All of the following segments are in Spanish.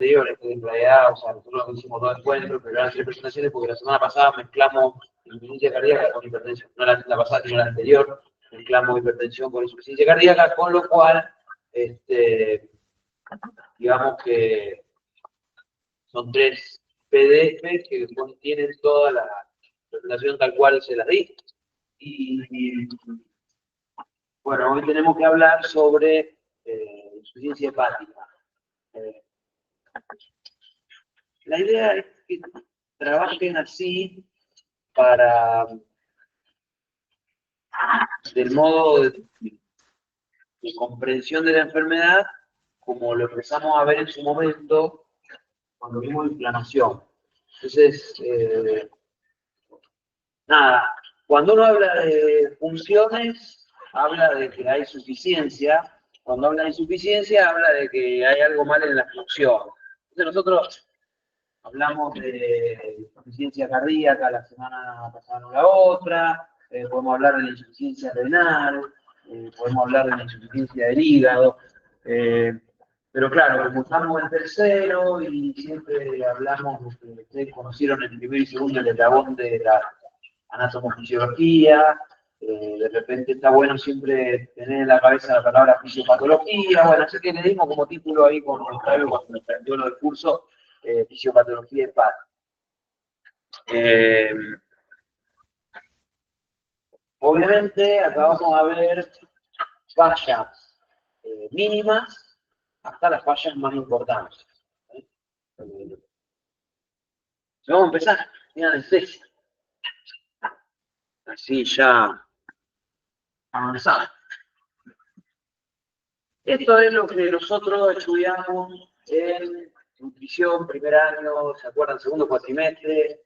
anteriores, que en realidad, o sea, nosotros no hicimos dos encuentros, pero eran tres presentaciones porque la semana pasada mezclamos insuficiencia cardíaca con hipertensión. No la pasada, sino la anterior, mezclamos hipertensión con insuficiencia cardíaca, con lo cual, digamos que son tres PDF que contienen toda la presentación tal cual se la di. Y bueno, hoy tenemos que hablar sobre insuficiencia hepática. La idea es que trabajen así para, del modo de comprensión de la enfermedad, como lo empezamos a ver en su momento cuando vimos inflamación. Entonces, nada, cuando uno habla de funciones, habla de que hay suficiencia. Cuando habla de insuficiencia, habla de que hay algo mal en la función. Entonces nosotros hablamos de insuficiencia cardíaca la semana pasada o la otra, podemos hablar de la insuficiencia renal, podemos hablar de la insuficiencia del hígado, pero claro, como estamos en tercero y siempre hablamos de que ustedes conocieron el primer y segundo el eslabón de la anatomofisiología, de repente está bueno siempre tener en la cabeza la palabra fisiopatología, bueno, así que le dimos como título ahí con Octavio cuando nos planteó lo del curso, fisiopatología hepática. Obviamente acá vamos a ver fallas mínimas hasta las fallas más importantes. Vamos a empezar, mira anestesia. Así ya avanzado. Esto es lo que nosotros estudiamos en nutrición, primer año, ¿se acuerdan? Segundo cuatrimestre,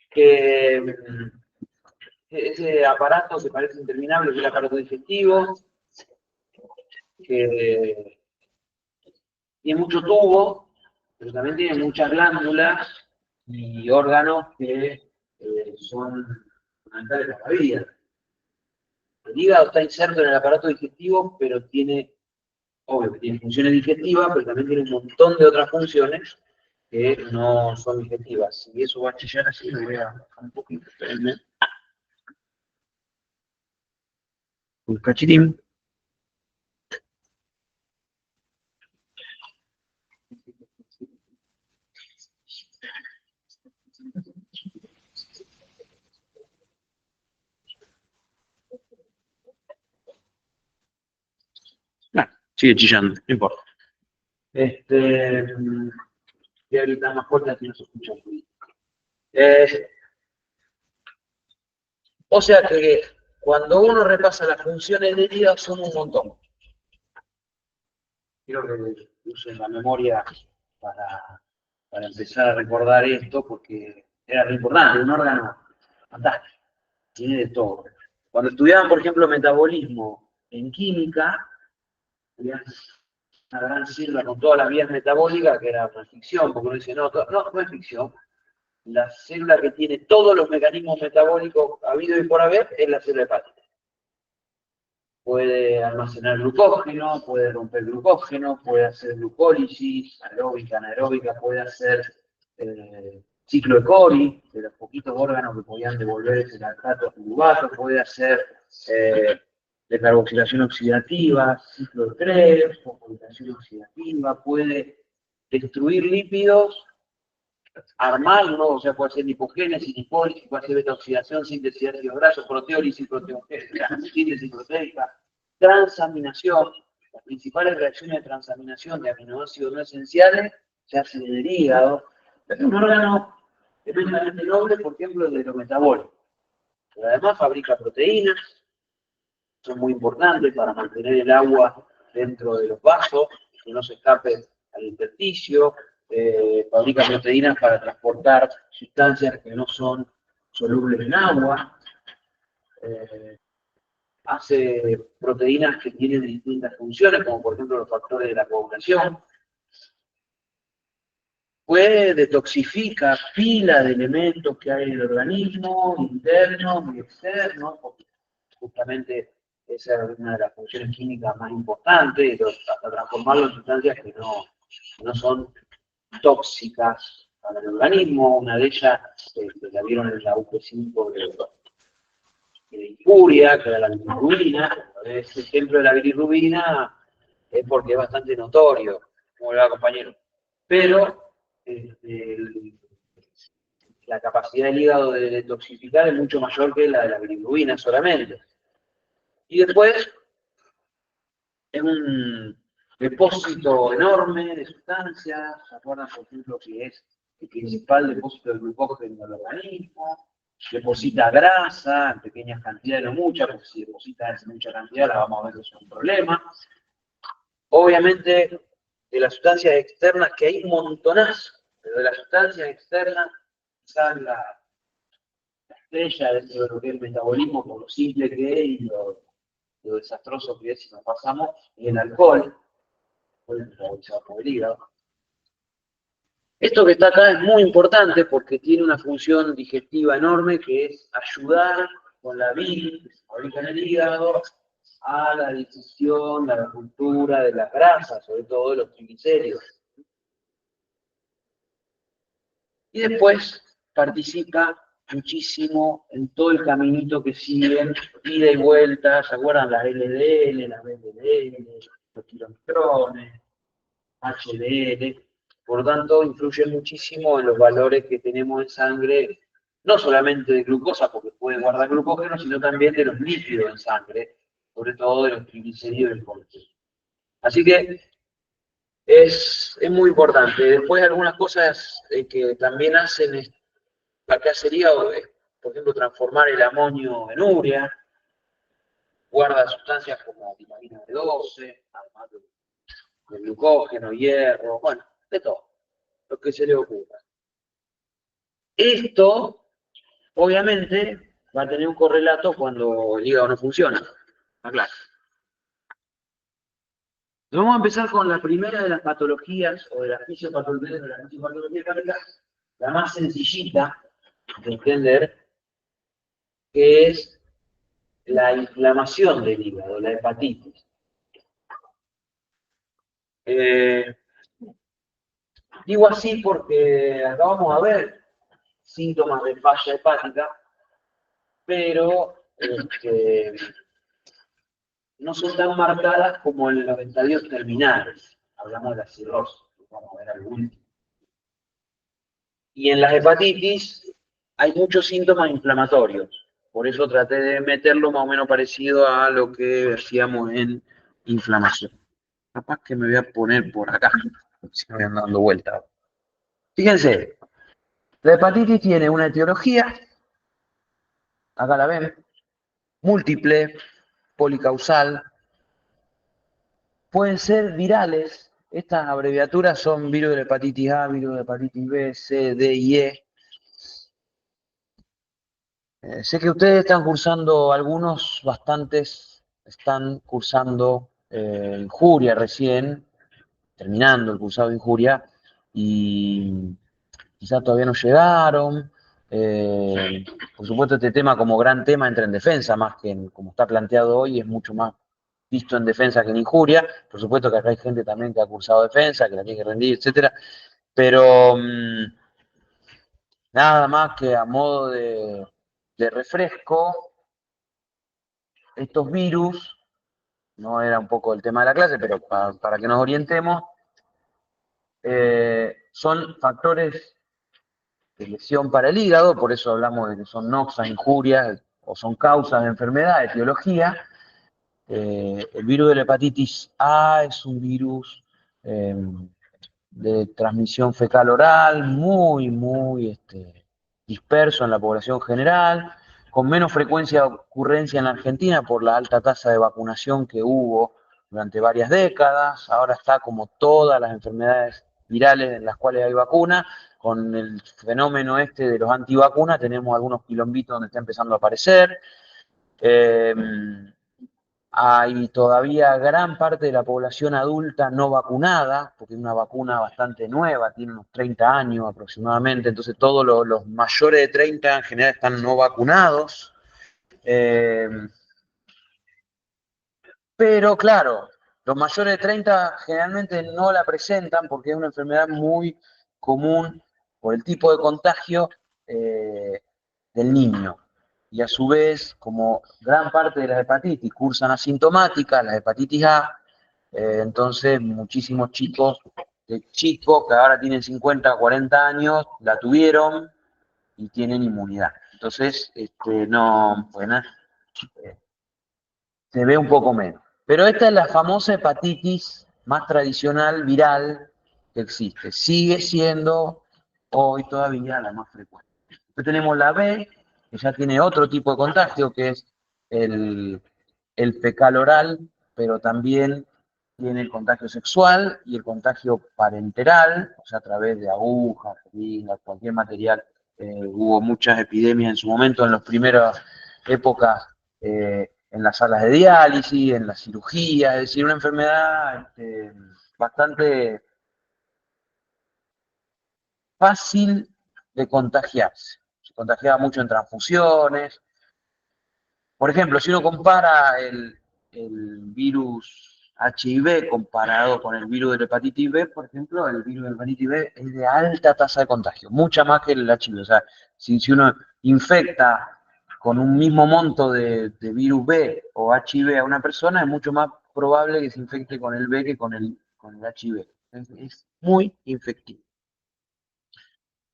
que ese aparato que parece interminable, que es el aparato digestivo, que tiene mucho tubo, pero también tiene muchas glándulas y órganos que son fundamentales para la vida. El hígado está inserto en el aparato digestivo, pero tiene, obvio que tiene funciones digestivas, pero también tiene un montón de otras funciones que no son digestivas. Y eso va a chillar así, lo voy a bajar un poquito, espérenme. Un cachitín. Sigue chillando, no importa. Voy a gritar más fuerte así no se escucha. O sea que cuando uno repasa las funciones del hígado son un montón. Quiero que usen la memoria para empezar a recordar esto, porque era re importante, un órgano fantástico, tiene de todo. Cuando estudiaban, por ejemplo, metabolismo en química, una gran sigla con todas las vías metabólicas, que era una ficción, porque uno dice, no es ficción. La célula que tiene todos los mecanismos metabólicos habido y por haber es la célula hepática. Puede almacenar glucógeno, puede romper glucógeno, puede hacer glucólisis, aeróbica, anaeróbica, puede hacer ciclo de Cori, de los poquitos órganos que podían devolver ese lactato a fluvato, puede hacer decarboxilación oxidativa, ciclo de Krebs, fosforilación oxidativa, puede destruir lípidos, armar, ¿no? O sea, puede hacer lipogénesis, lipólisis, puede hacer beta-oxidación, síntesis de ácidos grasos, proteólisis, síntesis proteica, transaminación. Las principales reacciones de transaminación de aminoácidos no esenciales se hacen en el hígado. Es un órgano tremendamente noble, por ejemplo, de lo metabólico. Pero además fabrica proteínas, son muy importantes para mantener el agua dentro de los vasos, que no se escape al intersticio. Fabrica proteínas para transportar sustancias que no son solubles en agua. Hace proteínas que tienen distintas funciones, como por ejemplo los factores de la coagulación. Detoxifica pila de elementos que hay en el organismo, internos y externos, porque justamente esa es una de las funciones químicas más importantes, hasta transformarlo en sustancias que no no son tóxicas para el organismo. Una de ellas, la vieron en la UP5 de injuria, que era la bilirrubina. Ese ejemplo de la bilirrubina es porque es bastante notorio, como le va, compañero. Pero la capacidad del hígado de detoxificar es mucho mayor que la de la bilirrubina solamente. Y después es un depósito enorme de sustancias. ¿Se acuerdan, por ejemplo, que es el principal depósito de glucógeno en el organismo? Deposita grasa en pequeñas cantidades, no muchas, porque si deposita en mucha cantidad la vamos a ver que es un problema. Obviamente, de las sustancias externas, que hay un montonazo, pero de las sustancias externas, quizás la estrella dentro de lo que es el metabolismo, por lo simple que es y lo desastroso que es si nos pasamos, es el alcohol metabolizado por el hígado. Esto que está acá es muy importante porque tiene una función digestiva enorme, que es ayudar con la bilis que se fabrica en el hígado a la digestión, la ruptura de las grasas, sobre todo de los triglicéridos. Y después participa muchísimo en todo el caminito que siguen, ida y vuelta. ¿Se acuerdan? Las LDL, las VDL, los kilometrones, HDL. Por lo tanto, influye muchísimo en los valores que tenemos en sangre, no solamente de glucosa, porque puede guardar glucógeno, sino también de los lípidos en sangre, sobre todo de los triglicéridos y el colesterol. Así que es muy importante. Después algunas cosas que también hacen acá sería, por ejemplo, transformar el amonio en urea, guarda sustancias como vitamina B12, además de glucógeno, hierro, bueno, de todo, lo que se le ocurra. Esto, obviamente, va a tener un correlato cuando el hígado no funciona. ¿Está claro? Vamos a empezar con la primera de las patologías, o de las fisiopatologías, la más sencillita de entender, que es la inflamación del hígado, la hepatitis. Digo así porque acá vamos a ver síntomas de falla hepática, pero no son tan marcadas como en los estadios terminales. Hablamos de la cirrosis, vamos a ver algo último. Y en las hepatitis hay muchos síntomas inflamatorios. Por eso traté de meterlo más o menos parecido a lo que decíamos en inflamación. Capaz que me voy a poner por acá, si me voy dando vuelta. Fíjense, la hepatitis tiene una etiología, acá la ven, múltiple, policausal, pueden ser virales. Estas abreviaturas son virus de la hepatitis A, virus de la hepatitis B, C, D y E. Sé que ustedes están cursando, algunos, bastantes, están cursando injuria recién, terminando el cursado de injuria, y quizás todavía no llegaron. Por supuesto, este tema como gran tema entra en defensa, más que como está planteado hoy, es mucho más visto en defensa que en injuria. Por supuesto que acá hay gente también que ha cursado defensa, que la tiene que rendir, etcétera. Pero nada más que a modo de refresco, estos virus, no era un poco el tema de la clase, pero para que nos orientemos, son factores de lesión para el hígado, por eso hablamos de que son noxas, injurias, o son causas de enfermedad, etiología. El virus de la hepatitis A es un virus de transmisión fecal oral, muy disperso en la población general, con menos frecuencia de ocurrencia en la Argentina por la alta tasa de vacunación que hubo durante varias décadas. Ahora está como todas las enfermedades virales en las cuales hay vacuna. Con el fenómeno este de los antivacunas tenemos algunos quilombitos donde está empezando a aparecer. Hay todavía gran parte de la población adulta no vacunada, porque es una vacuna bastante nueva, tiene unos 30 años aproximadamente, entonces todos los mayores de 30 en general están no vacunados. Pero claro, Los mayores de 30 generalmente no la presentan porque es una enfermedad muy común por el tipo de contagio del niño. Y a su vez, como gran parte de las hepatitis cursan asintomáticas, la hepatitis A, entonces muchísimos chicos que ahora tienen 50 o 40 años, la tuvieron y tienen inmunidad. Entonces, no, bueno, se ve un poco menos. Pero esta es la famosa hepatitis más tradicional viral que existe. Sigue siendo hoy todavía la más frecuente. Después tenemos la B, que ya tiene otro tipo de contagio, que es el fecal oral, pero también tiene el contagio sexual y el contagio parenteral, o sea, a través de agujas, jeringas, cualquier material. Hubo muchas epidemias en su momento, en las primeras épocas, en las salas de diálisis, en la cirugía, es decir, una enfermedad bastante fácil de contagiarse. Se contagiaba mucho en transfusiones. Por ejemplo, si uno compara el virus HIV comparado con el virus de la hepatitis B, por ejemplo, el virus de la hepatitis B es de alta tasa de contagio, mucha más que el HIV. O sea, si uno infecta con un mismo monto de virus B o HIV a una persona, es mucho más probable que se infecte con el B que con el HIV. Es muy infectivo.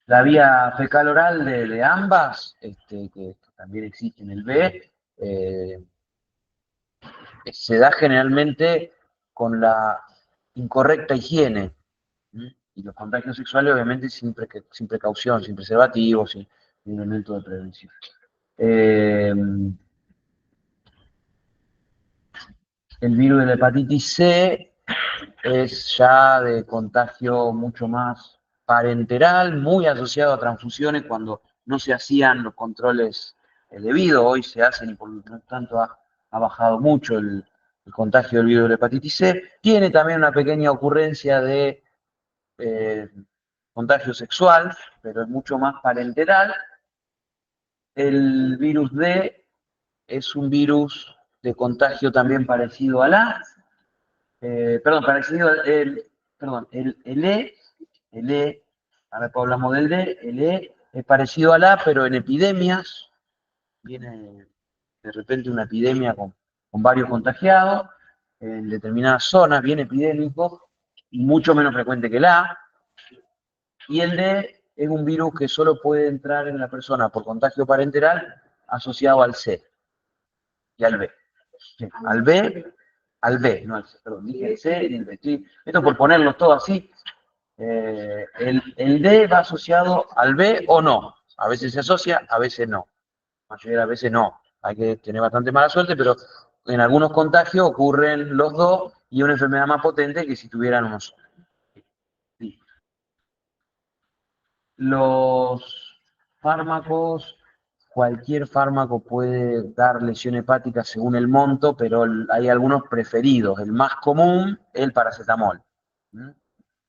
La vía fecal oral de ambas, que también existe en el B, se da generalmente con la incorrecta higiene. Y los contagios sexuales, obviamente, sin precaución, sin preservativo, sin elemento de prevención. El virus de la hepatitis C es ya de contagio mucho más parenteral, muy asociado a transfusiones cuando no se hacían los controles debidos. Hoy se hacen y por lo tanto ha bajado mucho el contagio del virus de la hepatitis C. Tiene también una pequeña ocurrencia de contagio sexual, pero es mucho más parenteral. El virus D es un virus de contagio también parecido al A, el E, ahora hablamos del D, el E es parecido al A, pero en epidemias, viene de repente una epidemia con varios contagiados, en determinadas zonas, bien epidémico, y mucho menos frecuente que el A, y el D es un virus que solo puede entrar en la persona por contagio parenteral asociado al C y al B. Sí, al B, no al C, perdón, dije el C y el B. Sí, esto por ponerlos todos así. El D va asociado al B o no. A veces se asocia, a veces no. La mayoría de las veces no. Hay que tener bastante mala suerte, pero en algunos contagios ocurren los dos y una enfermedad más potente que si tuvieran uno solo. Sí. Los fármacos, cualquier fármaco puede dar lesión hepática según el monto, pero hay algunos preferidos. El más común es el paracetamol.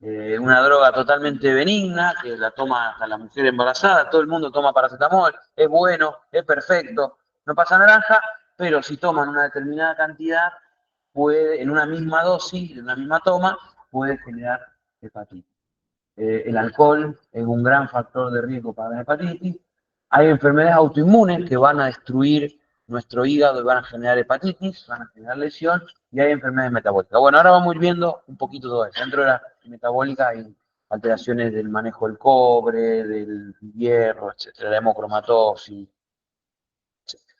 Una droga totalmente benigna, que la toma hasta la mujer embarazada, todo el mundo toma paracetamol, es bueno, es perfecto, no pasa naranja, pero si toman una determinada cantidad, puede, en una misma dosis, en una misma toma, puede generar hepatitis. El alcohol es un gran factor de riesgo para la hepatitis. Hay enfermedades autoinmunes que van a destruir nuestro hígado y van a generar hepatitis, van a generar lesión, y hay enfermedades metabólicas. Bueno, ahora vamos a ir viendo un poquito todo eso. Dentro de la metabólica hay alteraciones del manejo del cobre, del hierro, etcétera, la hemocromatosis, etcétera.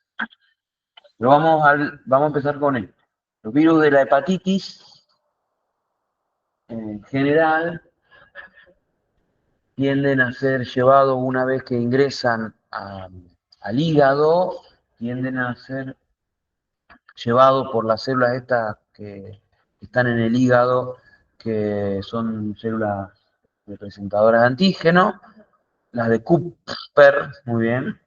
Pero vamos a empezar con esto. Los virus de la hepatitis, en general, tienden a ser llevados una vez que ingresan al hígado, tienden a ser llevados por las células estas que están en el hígado, que son células representadoras de antígeno, las de Kupfer, muy bien,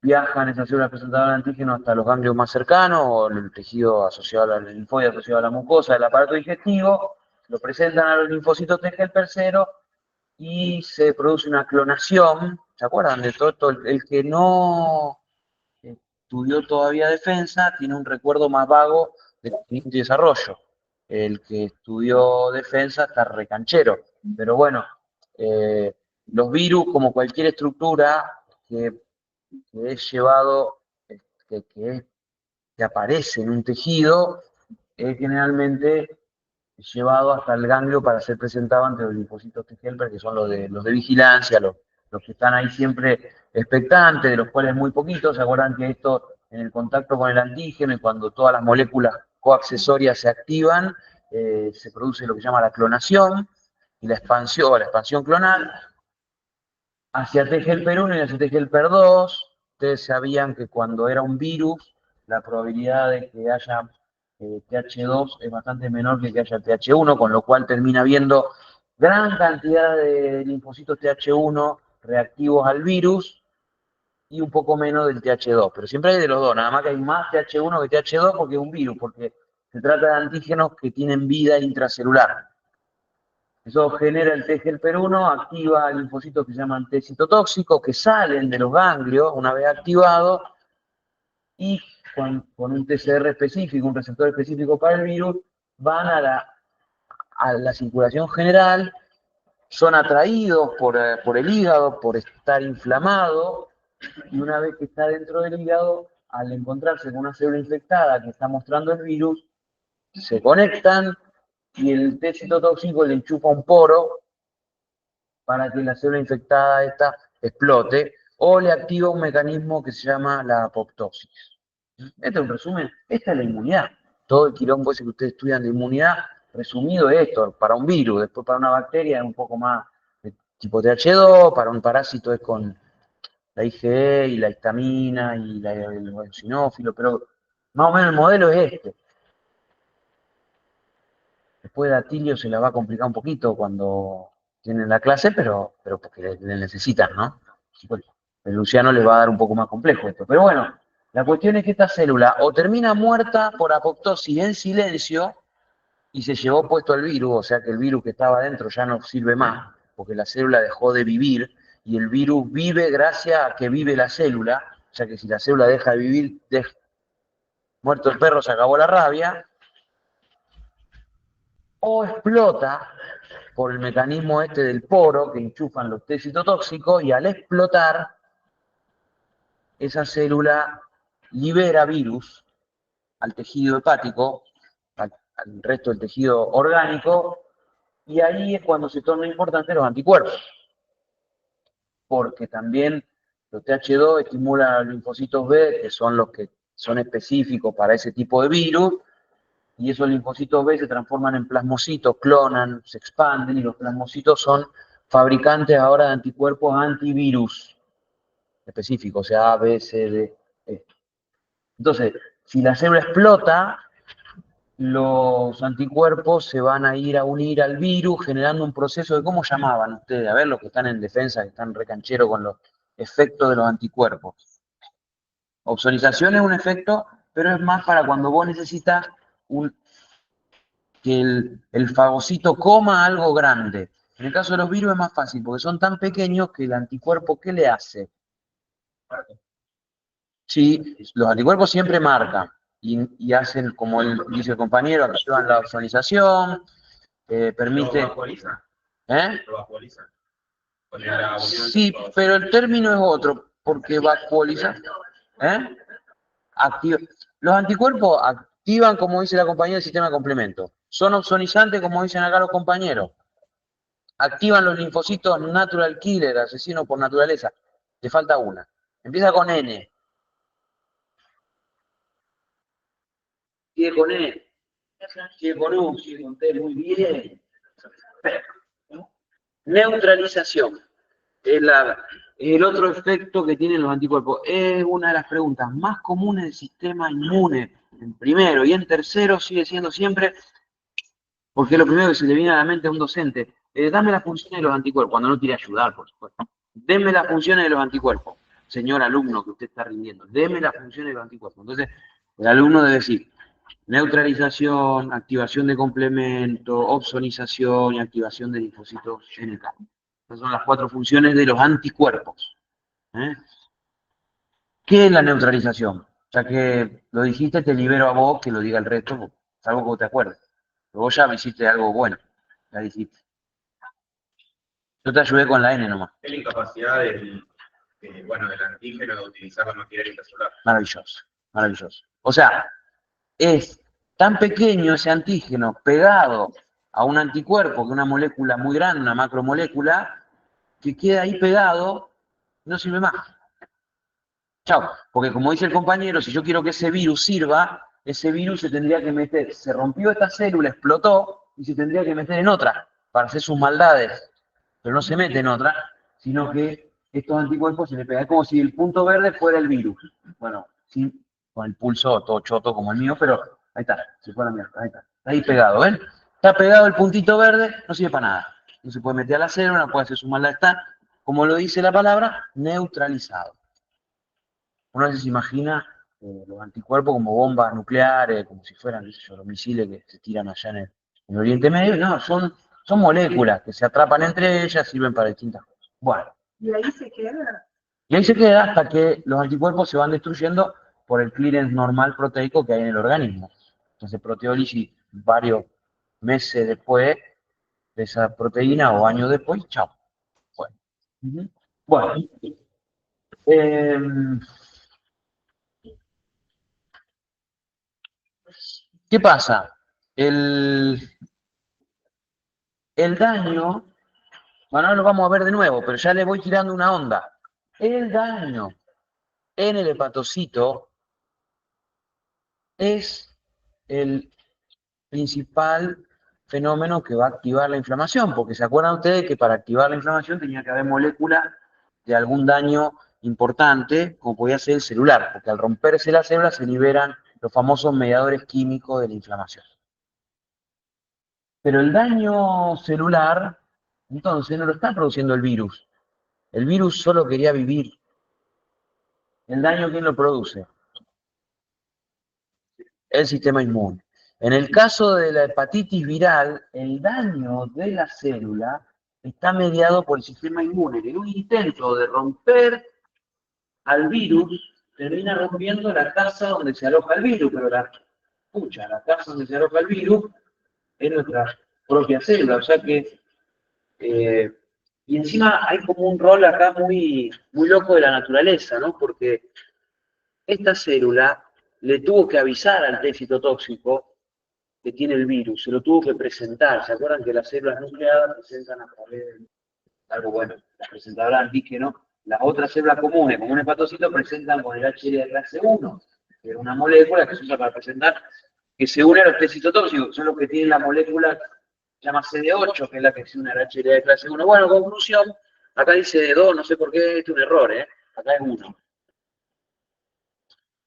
viajan esas células presentadoras de antígeno hasta los ganglios más cercanos o el tejido asociado al linfoide asociado a la mucosa del aparato digestivo, lo presentan a los linfocitos T helper 0 y se produce una clonación. ¿Se acuerdan de todo esto? El que no estudió todavía defensa tiene un recuerdo más vago de crecimiento y desarrollo. El que estudió defensa está recanchero. Pero bueno, los virus, como cualquier estructura que es llevado, que aparece en un tejido, es generalmente llevado hasta el ganglio para ser presentado ante los linfocitos T helper, que son los de vigilancia, los que están ahí siempre expectantes, de los cuales muy poquitos. ¿Se acuerdan que esto, en el contacto con el antígeno y cuando todas las moléculas coaccesorias se activan, se produce lo que se llama la clonación y la expansión clonal hacia T helper 1 y hacia T helper 2? Ustedes sabían que cuando era un virus, la probabilidad de que haya TH2 es bastante menor que haya TH1, con lo cual termina habiendo gran cantidad de linfocitos TH1 reactivos al virus y un poco menos del TH2. Pero siempre hay de los dos, nada más que hay más TH1 que TH2 porque es un virus, porque se trata de antígenos que tienen vida intracelular. Eso genera el T helper 1, activa linfocitos que se llaman T citotóxicos, que salen de los ganglios una vez activados, y con un TCR específico, un receptor específico para el virus, van a la circulación general, son atraídos por el hígado, por estar inflamado, y una vez que está dentro del hígado, al encontrarse con una célula infectada que está mostrando el virus, se conectan y el T citotóxico le enchufa un poro para que la célula infectada esta explote, o le activa un mecanismo que se llama la apoptosis. Este es un resumen, esta es la inmunidad. Todo el quilombo ese que ustedes estudian de inmunidad, resumido es esto, para un virus, después para una bacteria es un poco más de tipo TH2, para un parásito es con la IgE y la histamina y el eosinófilo, pero más o menos el modelo es este. Después de Atilio se la va a complicar un poquito cuando tienen la clase, pero porque le necesitan, ¿no? El Luciano les va a dar un poco más complejo esto. Pero bueno, la cuestión es que esta célula o termina muerta por apoptosis en silencio y se llevó puesto el virus, o sea que el virus que estaba adentro ya no sirve más, porque la célula dejó de vivir y el virus vive gracias a que vive la célula, o sea que si la célula deja de vivir, muerto el perro se acabó la rabia, o explota por el mecanismo este del poro que enchufan los T citotóxicos, y al explotar, esa célula libera virus al tejido hepático, al resto del tejido orgánico, y ahí es cuando se torna importante los anticuerpos, porque también los TH2 estimulan a los linfocitos B, que son los que son específicos para ese tipo de virus, y esos linfocitos B se transforman en plasmocitos, clonan, se expanden, y los plasmocitos son fabricantes ahora de anticuerpos antivirus específicos, o sea, A, B, C, D, E. Entonces, si la célula explota, los anticuerpos se van a ir a unir al virus, generando un proceso de, ¿cómo llamaban ustedes? A ver, los que están en defensa, que están recancheros con los efectos de los anticuerpos. Opsonización es un efecto, pero es más para cuando vos necesitas que el fagocito coma algo grande. En el caso de los virus es más fácil, porque son tan pequeños que el anticuerpo, ¿qué le hace? Sí, los anticuerpos siempre marcan y hacen, como dice el compañero, activan la opsonización, permite... ¿Eh? Sí, pero el término es otro, porque vacuoliza. ¿Eh? Activa. Los anticuerpos activan, como dice la compañía, el sistema de complemento. Son opsonizantes, como dicen acá los compañeros. Activan los linfocitos natural killer, asesinos por naturaleza. Te falta una. Empieza con N. Sigue con E. Sigue con U. Sigue con T. Muy bien. Neutralización. Es el otro efecto que tienen los anticuerpos. Es una de las preguntas más comunes del sistema inmune. En primero y en tercero sigue siendo siempre, porque lo primero que se le viene a la mente a un docente, dame las funciones de los anticuerpos, cuando no quiere ayudar, por supuesto. Deme las funciones de los anticuerpos, señor alumno que usted está rindiendo. Deme las funciones de los anticuerpos. Entonces, el alumno debe decir neutralización, activación de complemento, opsonización y activación de linfocitos NK. Esas son las 4 funciones de los anticuerpos. ¿Eh? ¿Qué es la neutralización? Ya que lo dijiste, te libero a vos que lo diga el resto, salvo que vos te acuerdes. Pero vos ya me hiciste algo bueno, ya dijiste. Yo te ayudé con la N nomás. Es la incapacidad del antígeno de utilizar la maquinaria intracelular. Maravilloso, maravilloso. O sea, es tan pequeño ese antígeno pegado a un anticuerpo, que una molécula muy grande, una macromolécula, que queda ahí pegado, no sirve más. Chao, porque como dice el compañero, si yo quiero que ese virus sirva, ese virus se tendría que meter, se rompió esta célula, explotó, y se tendría que meter en otra, para hacer sus maldades. Pero no se mete en otra, sino que estos anticuerpos se le pegan. Es como si el punto verde fuera el virus. Bueno, sí, con el pulso todo choto como el mío, pero ahí está, se fue a la mierda, ahí está ahí pegado, ¿ven? Está pegado el puntito verde, no sirve para nada. No se puede meter a la célula, no puede hacer su maldad, está, como lo dice la palabra, neutralizado. Uno a veces se imagina los anticuerpos como bombas nucleares, como si fueran, qué sé yo, los misiles que se tiran allá en el Oriente Medio. No, son moléculas que se atrapan entre ellas, sirven para distintas cosas. Bueno. ¿Y ahí se queda? Y ahí se queda hasta que los anticuerpos se van destruyendo por el clearance normal proteico que hay en el organismo. Entonces, proteólisis varios meses después de esa proteína o años después, chao. Bueno. Bueno. ¿Qué pasa? El daño, bueno, ahora lo vamos a ver de nuevo, pero ya le voy tirando una onda. El daño en el hepatocito es el principal fenómeno que va a activar la inflamación, porque se acuerdan ustedes que para activar la inflamación tenía que haber moléculas de algún daño importante, como podía ser el celular, porque al romperse las células se liberan los famosos mediadores químicos de la inflamación. Pero el daño celular, entonces, no lo está produciendo el virus. El virus solo quería vivir. ¿El daño quién lo produce? El sistema inmune. En el caso de la hepatitis viral, el daño de la célula está mediado por el sistema inmune. En un intento de romper al virus, termina rompiendo la casa donde se aloja el virus, pero la casa donde se aloja el virus es nuestra propia célula, o sea que y encima hay como un rol acá muy, muy loco de la naturaleza, ¿no? Porque esta célula le tuvo que avisar al test citotóxico que tiene el virus, se lo tuvo que presentar. ¿Se acuerdan que las células nucleadas presentan a través de algo bueno? Las presentadoras antígeno, las otras células comunes, como un hepatocito, presentan con el HLA de clase 1, que es una molécula que se usa para presentar, que se une a los test citotóxicos, son los que tienen la molécula se llama CD8, que es la que se une al HLA de clase 1. Bueno, conclusión, acá dice 2, no sé por qué, este es un error, ¿eh? Acá es 1.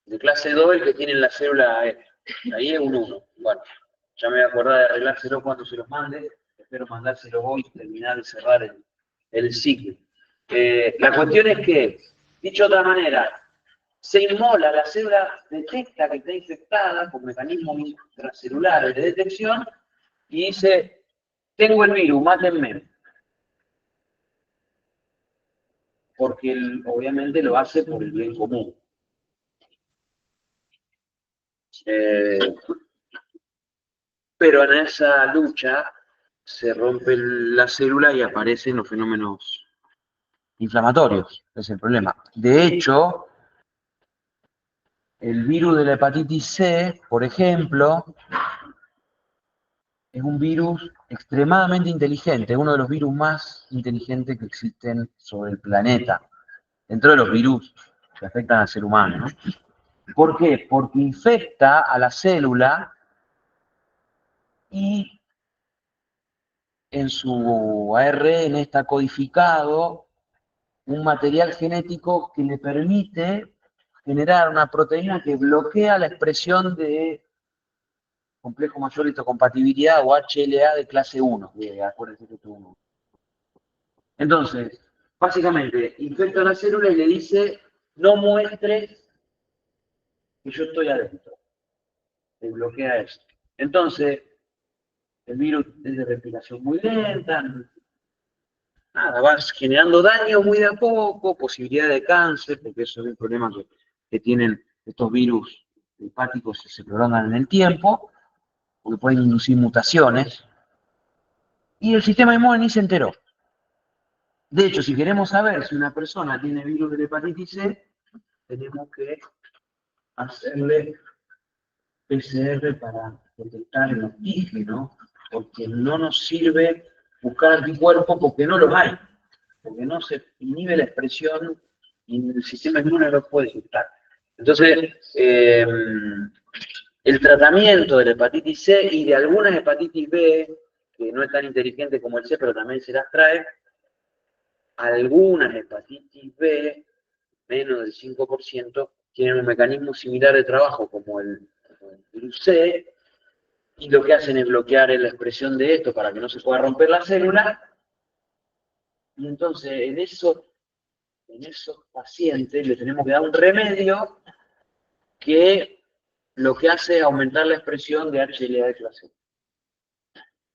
De clase 2 el que tiene la célula E. Ahí es un 1. Bueno, ya me voy a acordar de arreglárselo cuando se los mande. Espero mandárselo hoy y terminar de cerrar el ciclo. La cuestión es que, dicho de otra manera, se inmola, la célula detecta que está infectada con mecanismos intracelulares de detección y dice, tengo el virus, mátenme. Porque él, obviamente lo hace por el bien común. Pero en esa lucha se rompe la célula y aparecen los fenómenos inflamatorios, es el problema. De hecho, el virus de la hepatitis C, por ejemplo, es un virus extremadamente inteligente, es uno de los virus más inteligentes que existen sobre el planeta, dentro de los virus que afectan al ser humano, ¿no? ¿Por qué? Porque infecta a la célula y en su ARN está codificado un material genético que le permite generar una proteína que bloquea la expresión de complejo mayor de histocompatibilidad o HLA de clase 1. Acuérdense que es 1. Entonces, básicamente, infecta la célula y le dice, no muestres que yo estoy adentro. Se bloquea eso. Entonces, el virus es de respiración muy lenta, nada, vas generando daño muy de a poco, posibilidad de cáncer, porque eso es un problema que tienen estos virus hepáticos se prolongan en el tiempo, porque pueden inducir mutaciones, y el sistema inmune ni se enteró. De hecho, si queremos saber si una persona tiene virus de la hepatitis C, tenemos que hacerle PCR para detectar el antígeno, porque no nos sirve buscar anticuerpos porque no los hay, porque no se inhibe la expresión y el sistema inmune no los puede detectar. Entonces, el tratamiento de la hepatitis C y de algunas hepatitis B, que no es tan inteligente como el C, pero también se las trae, algunas hepatitis B, menos del 5%, tienen un mecanismo similar de trabajo como el virus C, y lo que hacen es bloquear la expresión de esto para que no se pueda romper la célula, y entonces en esos pacientes le tenemos que dar un remedio que lo que hace es aumentar la expresión de HLA de clase.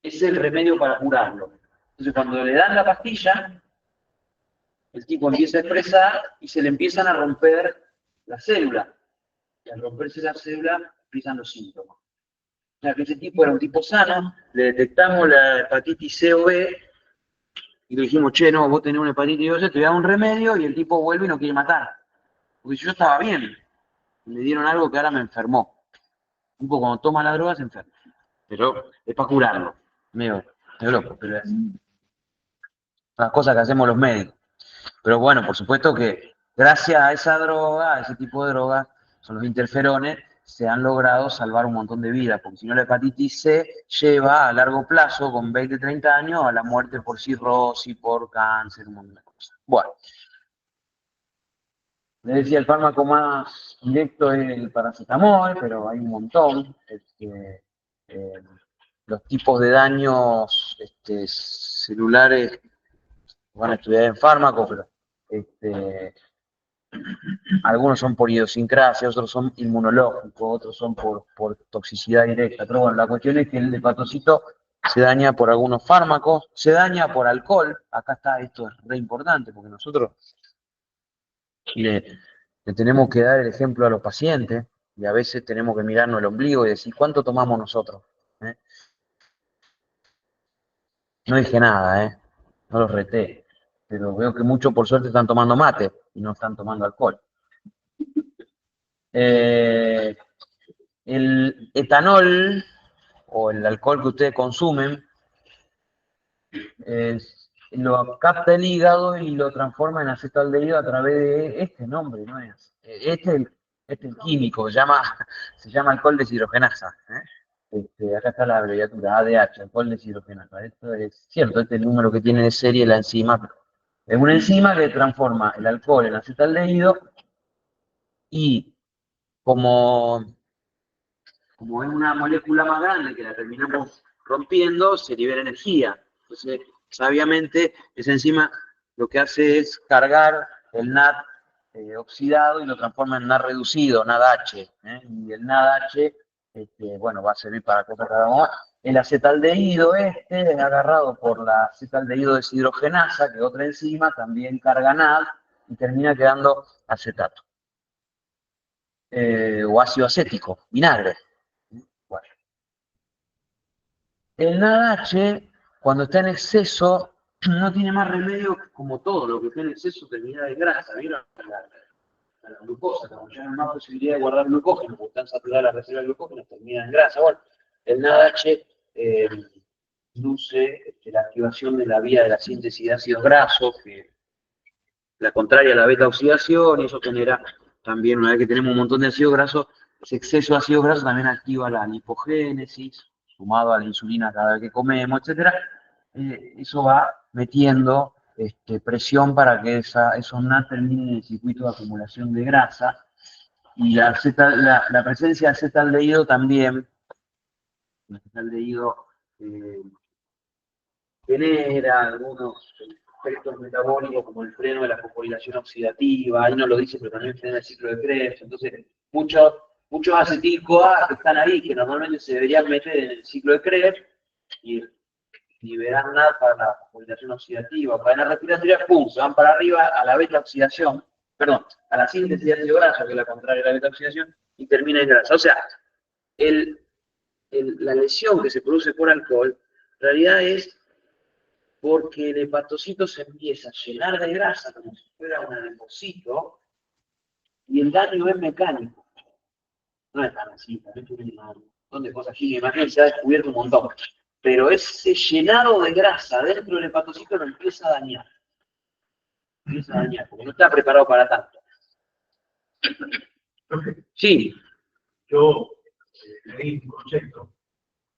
Ese es el remedio para curarlo. Entonces cuando le dan la pastilla, el tipo empieza a expresar y se le empiezan a romper la célula. Y al romperse la célula empiezan los síntomas. O sea que ese tipo era un tipo sano, le detectamos la hepatitis C o B y le dijimos, che, no, vos tenés una hepatitis B, te voy a dar un remedio y el tipo vuelve y no quiere matar. Porque yo estaba bien, me dieron algo que ahora me enfermó. El tipo cuando toma la droga se enferma. Pero es para curarlo. Medio loco, pero es una cosa que hacemos los médicos. Pero bueno, por supuesto que gracias a esa droga, a ese tipo de drogas, son los interferones, se han logrado salvar un montón de vidas, porque si no la hepatitis C lleva a largo plazo, con 20, 30 años, a la muerte por cirrosis, por cáncer, un montón de cosas. Bueno, les decía, el fármaco más directo es el paracetamol, pero hay un montón. Los tipos de daños celulares van a estudiar en fármaco, pero algunos son por idiosincrasia, otros son inmunológicos, otros son por toxicidad directa. Pero bueno, la cuestión es que el hepatocito se daña por algunos fármacos, se daña por alcohol. Acá está, esto es re importante, porque nosotros le tenemos que dar el ejemplo a los pacientes, y a veces tenemos que mirarnos el ombligo y decir, ¿cuánto tomamos nosotros? No dije nada, no los reté, pero veo que muchos por suerte están tomando mate y no están tomando alcohol. El etanol o el alcohol que ustedes consumen lo capta el hígado y lo transforma en acetaldehído a través de este nombre, ¿no es? Este es el químico, se llama alcohol deshidrogenasa. Acá está la abreviatura ADH, alcohol deshidrogenasa. Esto es cierto, este es el número que tiene de serie la enzima. Es una enzima que transforma el alcohol en acetaldehído y como es una molécula más grande que la terminamos rompiendo, se libera energía. Entonces, sabiamente, esa enzima lo que hace es cargar el NAD oxidado y lo transforma en NAD reducido, NADH. Y el NADH, bueno, va a servir para cosas cada uno. El acetaldehído es agarrado por la acetaldehído deshidrogenasa, que es otra enzima, también carga NAD y termina quedando acetato. O ácido acético, vinagre. Bueno. El NADH, cuando está en exceso, no tiene más remedio, como todo lo que está en exceso termina de grasa. ¿Vieron? La glucosa, como ya no hay más posibilidad de guardar glucógeno, porque están saturadas las reservas de glucógeno, termina en grasa. Bueno, el NADH induce la activación de la vía de la síntesis de ácidos grasos, que la contraria a la beta oxidación, y eso genera también, una vez que tenemos un montón de ácidos grasos, ese exceso de ácidos grasos también activa la lipogénesis, sumado a la insulina cada vez que comemos, etc. Eso va metiendo presión para que esos NAD terminen en el circuito de acumulación de grasa, y la presencia de acetaldehído también, el acetaldehído genera algunos efectos metabólicos como el freno de la fosforilación oxidativa, ahí no lo dice, pero también frena el ciclo de Krebs. Entonces, muchos acetil-CoA que están ahí, que normalmente se deberían meter en el ciclo de Krebs, y liberan NAD para la fosforilación oxidativa, para la respiratoria, pum, se van para arriba a la beta oxidación, perdón, a la síntesis de ácido graso, que es la contraria a la beta-oxidación, y termina en grasa. O sea, la lesión que se produce por alcohol, en realidad es porque el hepatocito se empieza a llenar de grasa como si fuera un adipocito, y el daño es mecánico. No es tan así, también tiene un montón de cosas químicas, imagínense, se ha descubierto un montón. Pero ese llenado de grasa dentro del hepatocito lo empieza a dañar. Empieza a dañar, porque no está preparado para tanto. Sí. Yo leí un concepto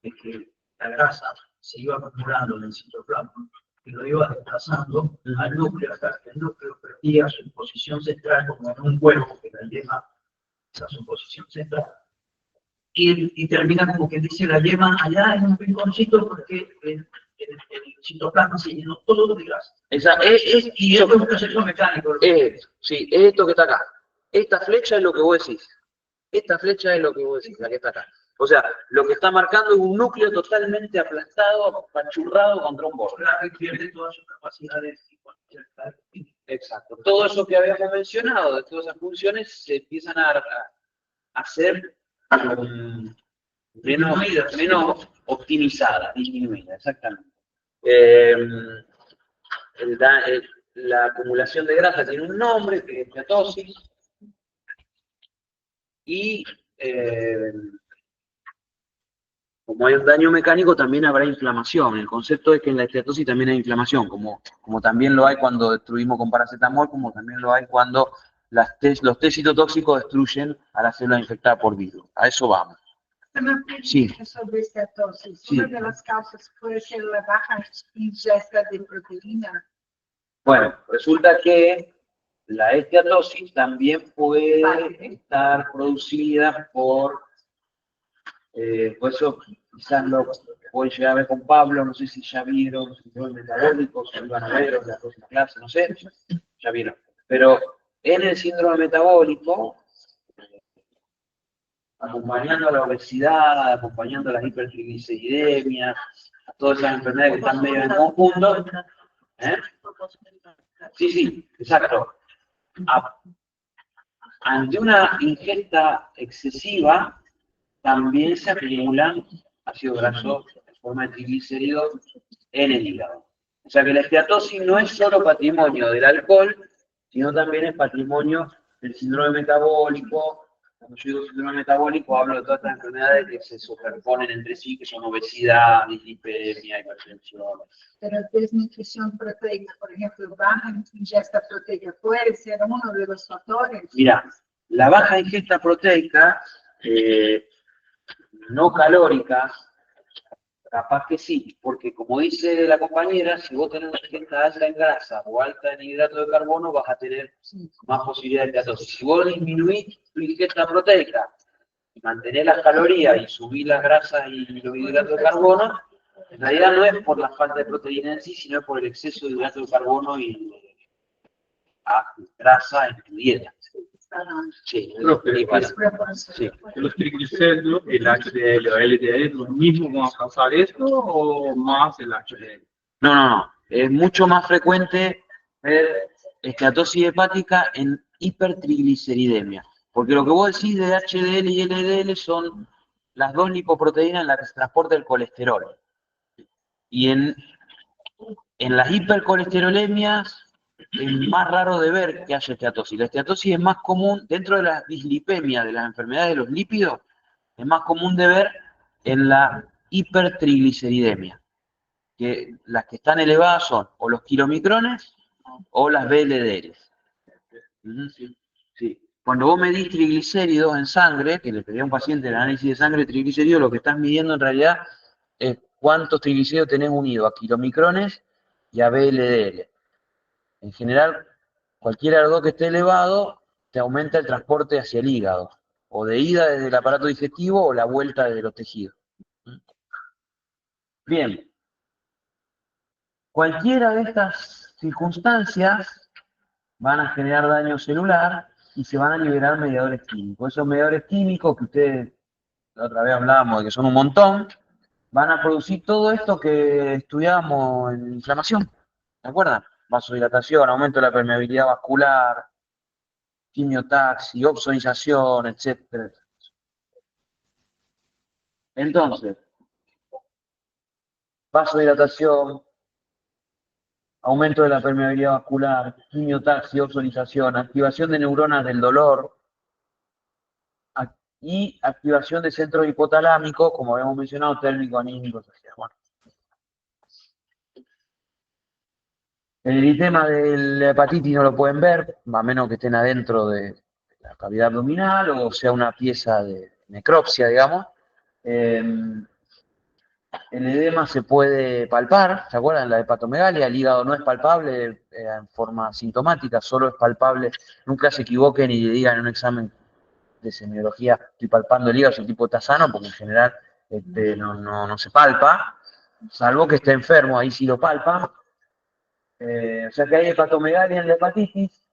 de que la grasa se iba acumulando en el citoplasma y lo iba desplazando al núcleo hasta que el núcleo perdía su posición central como en un huevo que la yema a su posición central. Y termina como que dice la yema allá en un rinconcito porque el citoplasma se llenó todo de grasa. Y esto es un proceso mecánico. Sí, es esto que está acá. Esta flecha es lo que vos decís. Esta flecha es lo que vos decís, la que está acá. O sea, lo que está marcando es un núcleo totalmente aplastado, apachurrado contra un borde. Claro, pierde todas sus capacidades. Exacto. Todo eso que habíamos mencionado, de todas esas funciones, se empiezan a hacer menos optimizadas, disminuidas, exactamente. La acumulación de grasa tiene un nombre, que es esteatosis, y como hay un daño mecánico, también habrá inflamación. El concepto es que en la esteatosis también hay inflamación, como también lo hay cuando destruimos con paracetamol, como también lo hay cuando los test citotóxicos destruyen a las células infectadas por virus. A eso vamos. Sí. Sobre esteatosis. Sí. Una de las causas puede ser la baja ingesta de proteína. Bueno, resulta que la esteatosis también puede estar producida por eso quizás lo pueden llegar a ver con Pablo, no sé si ya vieron síndrome metabólico, si iban a ver la próxima clase, no sé, ya vieron. Pero en el síndrome metabólico, acompañando a la obesidad, acompañando a las hipertrigliceridemias, a todas esas enfermedades que están medio en conjunto, Sí, exacto. Ante una ingesta excesiva, también se acumulan ácidos grasos en forma de triglicéridos en el hígado. O sea que la esteatosis no es solo patrimonio del alcohol, sino también es patrimonio del síndrome metabólico. Cuando yo digo síndrome metabólico, hablo de todas estas enfermedades que se superponen entre sí, que son obesidad, dislipidemia, hipertensión. Pero desnutrición proteica, por ejemplo, baja ingesta proteica, puede ser uno de los factores. Mira, la baja ingesta proteica no calórica, capaz que sí, porque como dice la compañera, si vos tenés una ingesta alta en grasa o alta en hidrato de carbono, vas a tener más posibilidades de esteatosis. Si vos disminuís tu ingesta proteica, mantenés las calorías y subís las grasas y los hidratos de carbono, en realidad no es por la falta de proteína en sí, sino por el exceso de hidrato de carbono y grasa en tu dieta. Sí, sí. Los triglicéridos, el HDL o LDL, ¿los mismos van a causar esto o más el HDL? No. Es mucho más frecuente ver esteatosis hepática en hipertrigliceridemia. Porque lo que vos decís de HDL y LDL son las dos lipoproteínas en las que se transporta el colesterol. Y en las hipercolesterolemias es más raro de ver que haya esteatosis. La esteatosis es más común, dentro de la dislipemia, de las enfermedades de los lípidos, es más común de ver en la hipertrigliceridemia. Que las que están elevadas son o los kilomicrones o las VLDL. Sí. Cuando vos medís triglicéridos en sangre, que le pedí a un paciente el análisis de sangre de triglicéridos, lo que estás midiendo en realidad es cuántos triglicéridos tenés unidos a kilomicrones y a VLDL. En general, cualquiera de los dos que esté elevado, te aumenta el transporte hacia el hígado, o de ida desde el aparato digestivo o la vuelta desde los tejidos. Bien. Cualquiera de estas circunstancias van a generar daño celular y se van a liberar mediadores químicos. Esos mediadores químicos que ustedes, la otra vez hablábamos de que son un montón, van a producir todo esto que estudiábamos en inflamación. ¿Se acuerdan? Vasodilatación, aumento de la permeabilidad vascular, quimiotaxis, opsonización, etc. Entonces, vasodilatación, aumento de la permeabilidad vascular, quimiotaxis, opsonización, activación de neuronas del dolor y activación de centros hipotalámicos, como habíamos mencionado, térmico, anímico, social. Bueno. El eritema de la hepatitis no lo pueden ver, a menos que estén adentro de la cavidad abdominal o sea una pieza de necropsia, digamos. El edema se puede palpar, ¿se acuerdan? La hepatomegalia, el hígado no es palpable en forma sintomática, solo es palpable. Nunca se equivoquen y digan en un examen de semiología, estoy palpando el hígado, si el tipo está sano, porque en general no se palpa, salvo que esté enfermo, ahí sí lo palpa. O sea que hay hepatomegalia en la hepatitis,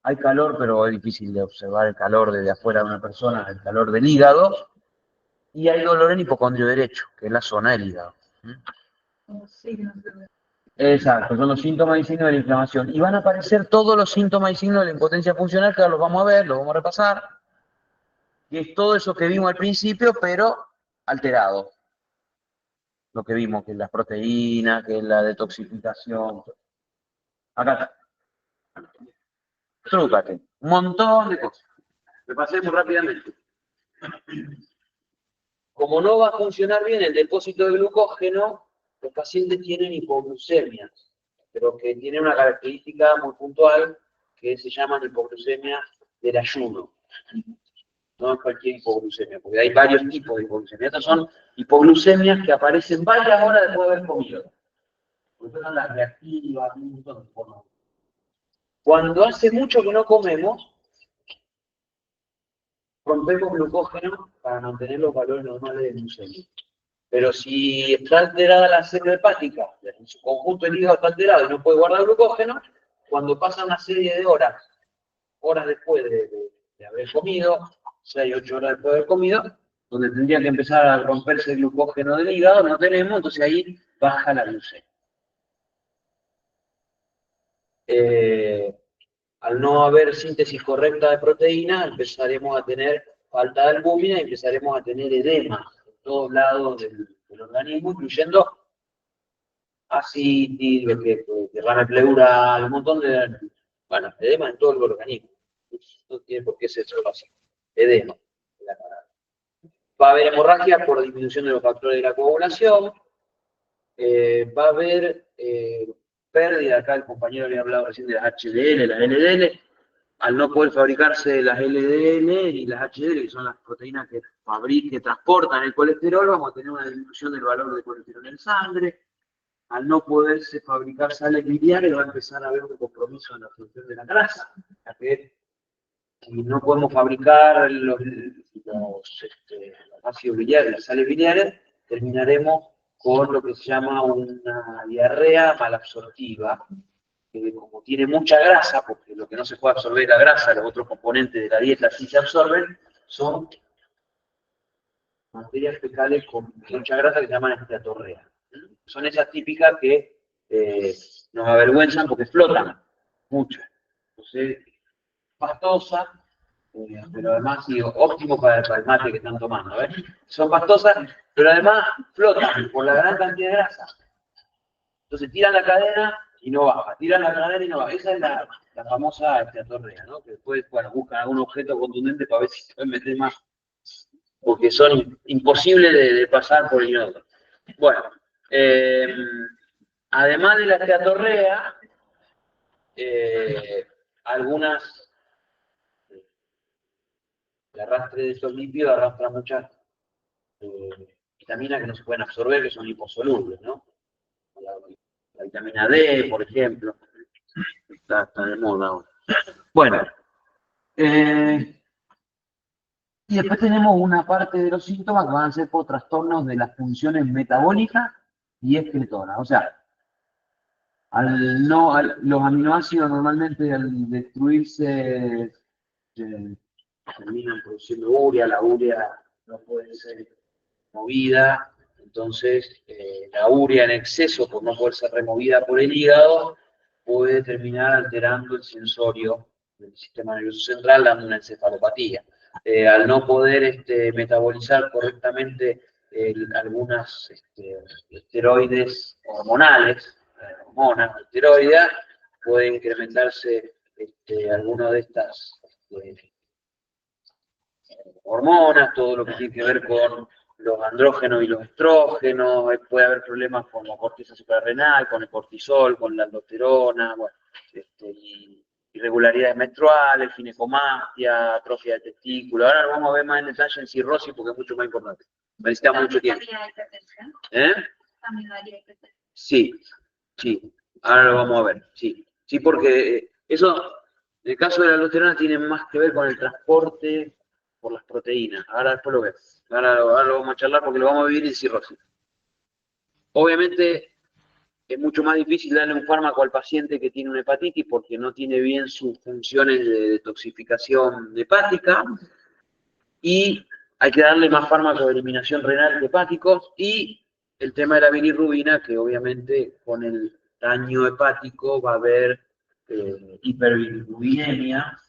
hay calor, pero es difícil de observar el calor desde afuera de una persona, el calor del hígado, y hay dolor en hipocondrio derecho, que es la zona del hígado. Como signos de- Exacto, son los síntomas y signos de la inflamación. Y van a aparecer todos los síntomas y signos de la impotencia funcional, que ahora los vamos a ver, los vamos a repasar, que es todo eso que vimos al principio, pero alterado. Lo que vimos, que es las proteínas, que es la detoxificación. Acá está. Trúcate. Un montón de cosas. Repasemos rápidamente. Como no va a funcionar bien el depósito de glucógeno, los pacientes tienen hipoglucemia, pero que tiene una característica muy puntual que se llama hipoglucemia del ayuno. No es cualquier hipoglucemia, porque hay varios tipos de hipoglucemia. Estas son hipoglucemias que aparecen varias horas después de haber comido. Estas son las reactivas, un montón de formas. Cuando hace mucho que no comemos, rompemos glucógeno para mantener los valores normales de glucemia. Pero si está alterada la sangre hepática, en su conjunto el hígado está alterado y no puede guardar glucógeno, cuando pasa una serie de horas después de haber comido, 6, 8 horas después de haber comido, donde tendría que empezar a romperse el glucógeno del hígado, no tenemos, entonces ahí baja la glucemia. Al no haber síntesis correcta de proteína, empezaremos a tener falta de albúmina y empezaremos a tener edema en todos lados del organismo, incluyendo ascitis, derrame pleural, un montón de, bueno, edema en todo el organismo. No tiene por qué ser solo así. Edema. Va a haber hemorragia por disminución de los factores de la coagulación. Va a haber pérdida, acá el compañero le ha hablado recién de las HDL, las LDL. Al no poder fabricarse las LDL y las HDL, que son las proteínas que transportan el colesterol, vamos a tener una disminución del valor de colesterol en sangre. Al no poderse fabricar sales biliares, va a empezar a haber un compromiso en la función de la grasa. Ya que si no podemos fabricar los ácidos biliares, las sales biliares, terminaremos con lo que se llama una diarrea malabsortiva, que como tiene mucha grasa, porque lo que no se puede absorber es la grasa, los otros componentes de la dieta sí se absorben, son materias fecales con mucha grasa que se llaman esteatorrea. Son esas típicas que nos avergüenzan porque flotan mucho. Entonces, pastosa, pero además sí, óptimo para el mate que están tomando. Son pastosas, pero además flotan por la gran cantidad de grasa. Entonces tiran la cadena y no baja, tiran la cadena y no baja. Esa es la famosa esteatorrea, ¿no? Que después, bueno, buscan algún objeto contundente para ver si se pueden meter más, porque son imposibles de pasar por el inodoro. Bueno, además de la esteatorrea, algunas, el arrastre de estos lípidos arrastra muchas vitaminas que no se pueden absorber, que son liposolubles, ¿no? La vitamina D, por ejemplo, está de moda ahora. Bueno, y después tenemos una parte de los síntomas que van a ser por trastornos de las funciones metabólicas y excretoras. O sea, los aminoácidos normalmente al destruirse terminan produciendo urea, la urea no puede ser movida, entonces la urea en exceso, por no poder ser removida por el hígado, puede terminar alterando el sensorio del sistema nervioso central, dando una encefalopatía. Al no poder metabolizar correctamente algunas esteroides hormonales, hormonas, esteroides, puede incrementarse alguna de estas hormonas, todo lo que tiene que ver con los andrógenos y los estrógenos, puede haber problemas con la corteza suprarrenal, con el cortisol, con la aldosterona, bueno, irregularidades menstruales, ginecomastia, atrofia de testículo. Ahora lo vamos a ver más en detalle en cirrosis porque es mucho más importante. Necesita mucho tiempo. ¿Eh? Sí, sí. Ahora lo vamos a ver, sí. Sí, porque eso, en el caso de la aldosterona, tiene más que ver con el transporte por las proteínas. Ahora después lo ves. Ahora lo vamos a charlar porque lo vamos a vivir en cirrosis. Obviamente es mucho más difícil darle un fármaco al paciente que tiene una hepatitis porque no tiene bien sus funciones de detoxificación hepática y hay que darle más fármacos de eliminación renal que hepáticos y el tema de la bilirrubina, que obviamente con el daño hepático va a haber hiperbilirrubinemia,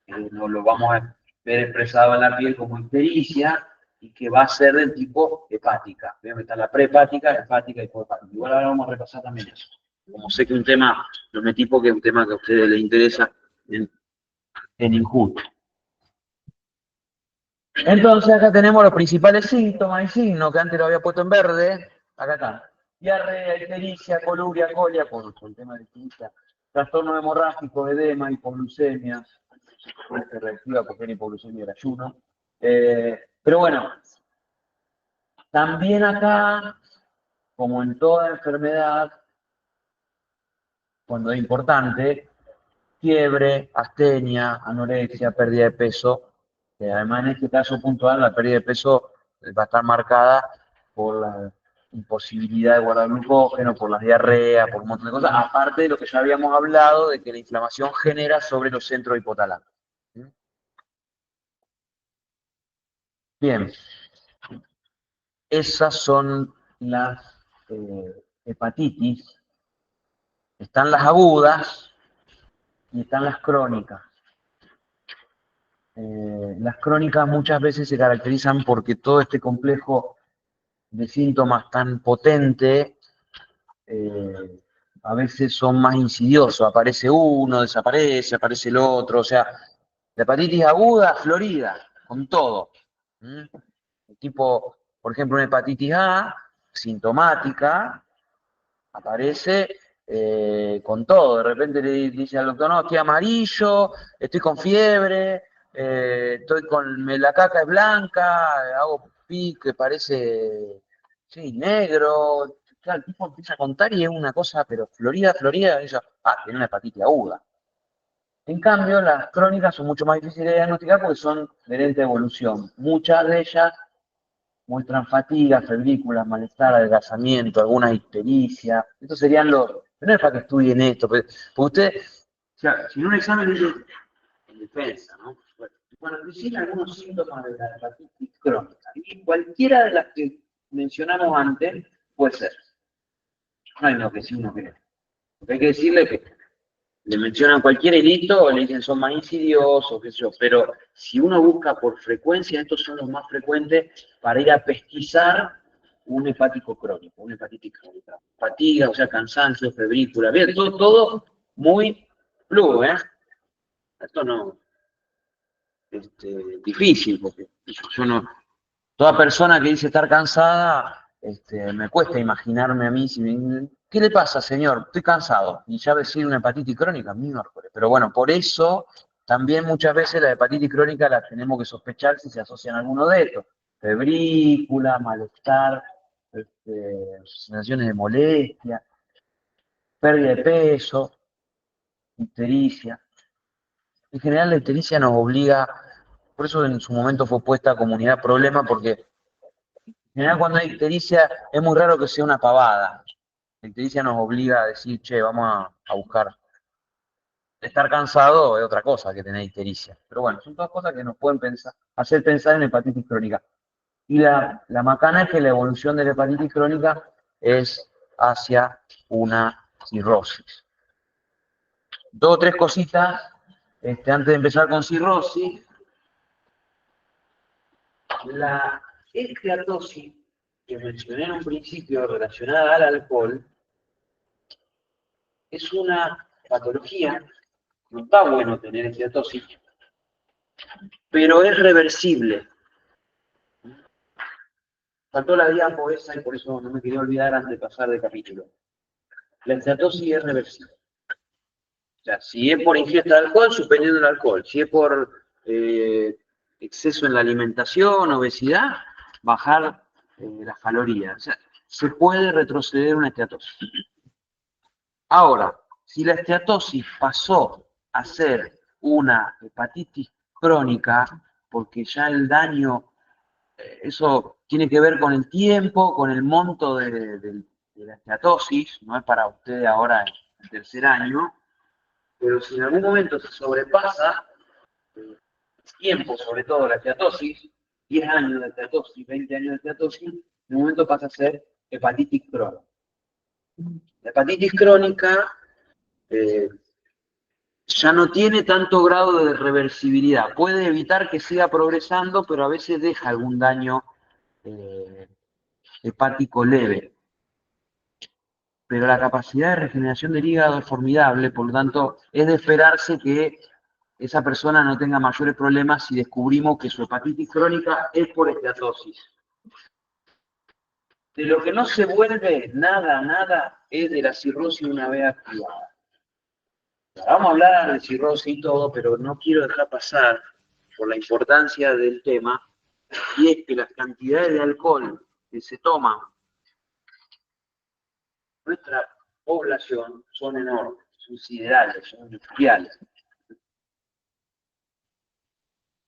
no lo vamos a ver expresado en la piel como ictericia, y que va a ser del tipo hepática. Vean que está la prehepática, hepática y poshepática. Igual ahora vamos a repasar también eso. Como sé que un tema, lo metí porque es un tema que a ustedes les interesa en Injusto. Entonces acá tenemos los principales síntomas y signos que antes lo había puesto en verde. Acá están. Diarrea, ictericia, coluria, colia, por el tema de ictericia. Trastorno hemorrágico, edema, hipoglucemia. Reactiva porque era hipoglucemia del ayuno. Pero bueno, también acá, como en toda enfermedad, cuando es importante, fiebre, astenia, anorexia, pérdida de peso, que además en este caso puntual la pérdida de peso va a estar marcada por la imposibilidad de guardar glucógeno, por las diarreas, por un montón de cosas, aparte de lo que ya habíamos hablado de que la inflamación genera sobre los centros hipotalámicos. Bien, esas son las hepatitis. Están las agudas y están las crónicas. Las crónicas muchas veces se caracterizan porque todo este complejo de síntomas tan potente a veces son más insidiosos. Aparece uno, desaparece, aparece el otro. O sea, la hepatitis aguda, florida, con todo. Tipo, por ejemplo, una hepatitis A, sintomática, aparece con todo. De repente le dice al doctor, no, estoy amarillo, estoy con fiebre, estoy con, la caca es blanca, hago pipí que parece, sí, negro. Claro, el tipo empieza a contar y es una cosa, pero florida, florida, y dice, tiene una hepatitis aguda. En cambio, las crónicas son mucho más difíciles de diagnosticar porque son de lenta evolución. Muchas de ellas muestran fatiga, febrículas, malestar, adelgazamiento, alguna ictericia. Estos serían los... No es para que estudien esto, porque usted, o sea, si en un examen dice en defensa, ¿no? Bueno, decir algunos síntomas de la hepatitis crónica. Y cualquiera de las que mencionamos antes puede ser. No hay uno que sí, uno que no. Hay que decirle que le mencionan cualquier hilito o le dicen son más insidiosos, qué sé yo, pero si uno busca por frecuencia, estos son los más frecuentes para ir a pesquisar un hepático crónico, una hepatitis crónica. Fatiga, o sea, cansancio, febrícula, bien, todo muy fluo, ¿eh? Esto no es difícil, porque yo no, toda persona que dice estar cansada, me cuesta imaginarme a mí, si me, ¿qué le pasa, señor? Estoy cansado. Y ya decir una hepatitis crónica, miércoles. Pero bueno, por eso también muchas veces la hepatitis crónica la tenemos que sospechar si se asocian a alguno de estos. Febrícula, malestar, sensaciones de molestia, pérdida de peso, ictericia. En general la ictericia nos obliga, por eso en su momento fue puesta comunidad problema, porque en general cuando hay ictericia es muy raro que sea una pavada. La ictericia nos obliga a decir, che, vamos a buscar. Estar cansado es otra cosa que tener ictericia. Pero bueno, son todas cosas que nos pueden hacer pensar en hepatitis crónica. Y la macana es que la evolución de la hepatitis crónica es hacia una cirrosis. Dos o tres cositas antes de empezar con cirrosis, la esteatosis que mencioné en un principio relacionada al alcohol es una patología, no está bueno tener esteatosis, pero es reversible. Faltó la diapo esa y por eso no me quería olvidar antes de pasar de capítulo. La esteatosis es reversible. O sea, si es por ingesta de alcohol, suspendiendo el alcohol. Si es por exceso en la alimentación, obesidad, bajar las calorías. O sea, se puede retroceder una esteatosis. Ahora, si la esteatosis pasó a ser una hepatitis crónica, porque ya el daño, eso tiene que ver con el tiempo, con el monto de la esteatosis, no es para usted ahora en el tercer año, pero si en algún momento se sobrepasa tiempo, sobre todo la esteatosis, 10 años de esteatosis, 20 años de esteatosis, en un momento pasa a ser hepatitis crónica. La hepatitis crónica ya no tiene tanto grado de reversibilidad. Puede evitar que siga progresando, pero a veces deja algún daño hepático leve. Pero la capacidad de regeneración del hígado es formidable, por lo tanto, es de esperarse que esa persona no tenga mayores problemas si descubrimos que su hepatitis crónica es por esteatosis. De lo que no se vuelve nada, es de la cirrosis una vez activada. Vamos a hablar de cirrosis y todo, pero no quiero dejar pasar, por la importancia del tema, y es que las cantidades de alcohol que se toman en nuestra población son enormes, son siderales, son industriales.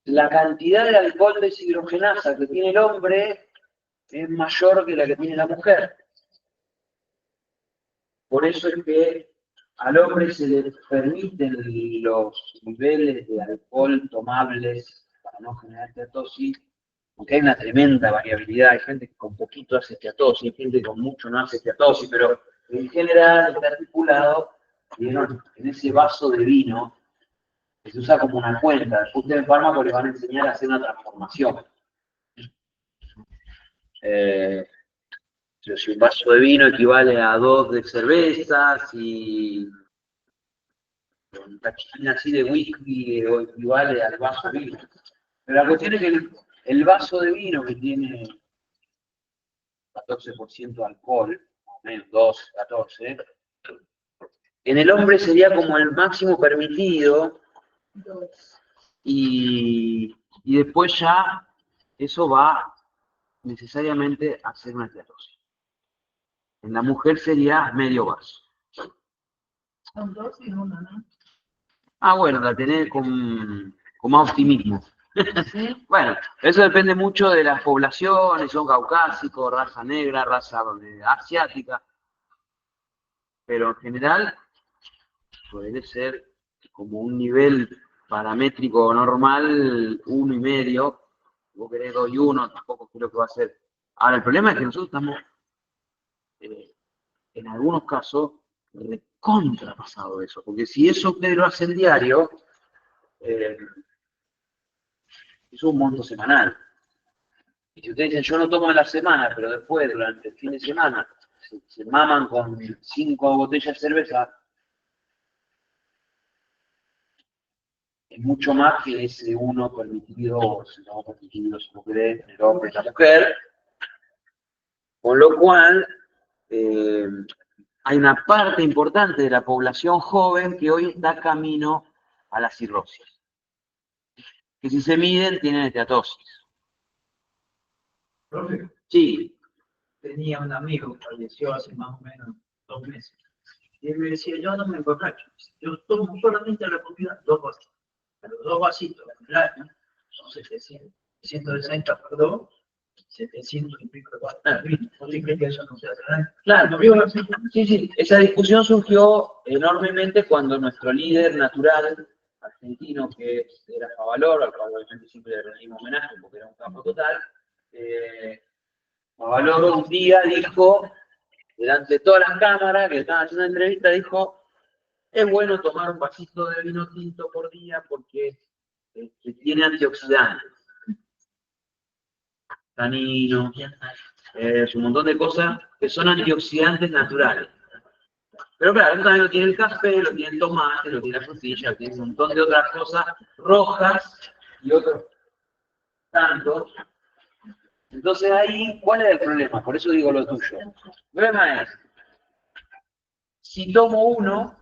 La cantidad de alcohol deshidrogenasa que tiene el hombre es mayor que la que tiene la mujer. Por eso es que al hombre se le permiten los niveles de alcohol tomables para no generar esteatosis, porque hay una tremenda variabilidad. Hay gente que con poquito hace esteatosis, hay gente que con mucho no hace esteatosis, pero en general está articulado en ese vaso de vino que se usa como una cuenta. Después ustedes en fármaco les van a enseñar a hacer una transformación. Si un vaso de vino equivale a 2 de cervezas y un tachitín así de whisky equivale al vaso de vino. Pero la cuestión es que el vaso de vino que tiene 14% de alcohol, más o menos 12, 14, en el hombre sería como el máximo permitido y después ya eso va necesariamente a hacer una esteatosis. En la mujer sería medio vaso. Son 2 y 1, ¿no? Ah, bueno, la tenés con más optimismo. Sí. Bueno, eso depende mucho de las poblaciones, son caucásicos, raza negra, raza asiática, pero en general puede ser como un nivel paramétrico normal, 1,5, vos querés 2 y 1, tampoco creo que va a ser. Ahora, el problema es que nosotros estamos, en algunos casos, recontrapasado eso, porque si eso ustedes lo hacen diario, es un monto semanal. Y si ustedes dicen, yo no tomo en la semana, pero después, durante el fin de semana, se maman con 5 botellas de cerveza, es mucho más que ese uno permitido, o si no permitido, si no cree, en el hombre y la mujer. Con lo cual, hay una parte importante de la población joven que hoy está camino a la cirrosis. Que si se miden, tienen esteatosis. Profe, Sí, tenía un amigo que falleció hace más o menos 2 meses. Y él me decía, yo no me emborracho. Yo tomo solamente la comida 2 vasitos. Pero 2 vasitos en el año son 700, 160, perdón, 700 y pico de vasos. ¿No te crees que eso no se hace daño? claro, sí, esa discusión surgió enormemente cuando nuestro líder natural argentino, que era Favaloro, al cual obviamente siempre le rendimos homenaje porque era un campo total, Favaloro un día dijo, delante de todas las cámaras que estaban haciendo la entrevista, dijo, es bueno tomar un vasito de vino tinto por día porque tiene antioxidantes, taninos, un montón de cosas que son antioxidantes naturales. Pero claro, también lo tiene el café, lo tiene el tomate, lo tiene la frutilla, lo tiene un montón de otras cosas rojas y otros tantos. Entonces ahí, ¿cuál es el problema? Por eso digo lo tuyo. El problema es, si tomo uno,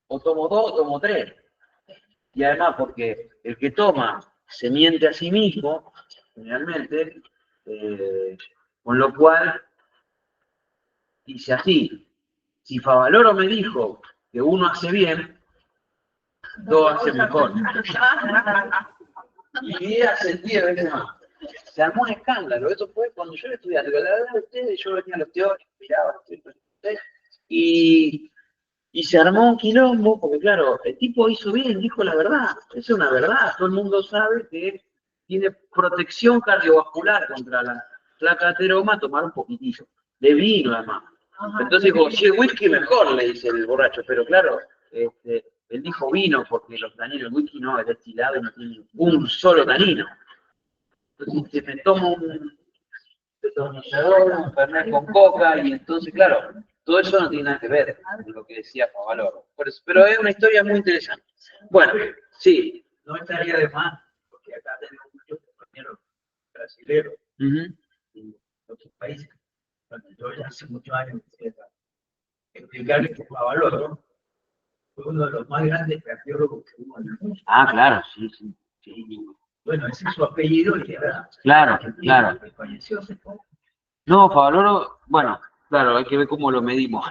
o tomo dos, o tomo tres. Y además porque el que toma se miente a sí mismo, generalmente, con lo cual dice así, si Favaloro me dijo que uno hace bien, dos hace mejor. Y hace 10 veces más. Se armó un escándalo, eso fue cuando yo era estudiante, la verdad de ustedes, yo venía a los teóricos, miraba, y se armó un quilombo, porque claro, el tipo hizo bien, dijo la verdad, es una verdad, todo el mundo sabe que tiene protección cardiovascular contra la placa de ateroma, tomar un poquitillo, de vino además. Entonces dijo, si es whisky mejor, le dice el borracho, pero claro, él dijo vino, porque los taninos, el whisky no, es destilado y no tiene un solo tanino. Entonces me tomo un destornillador, un fernet con coca, y entonces, claro, todo eso no tiene nada que ver con lo que decía Favaloro. Pero es una historia muy interesante. Bueno, sí. No estaría de más, porque acá tenemos muchos compañeros brasileños y otros países. Yo ya hace muchos años explicarles que Favaloro fue uno de los más grandes cardiólogos que hubo en el mundo. Ah, claro, sí. Bueno, ese es su apellido y era. Claro. Falleció hace poco. No, Favaloro, bueno, claro, hay que ver cómo lo medimos,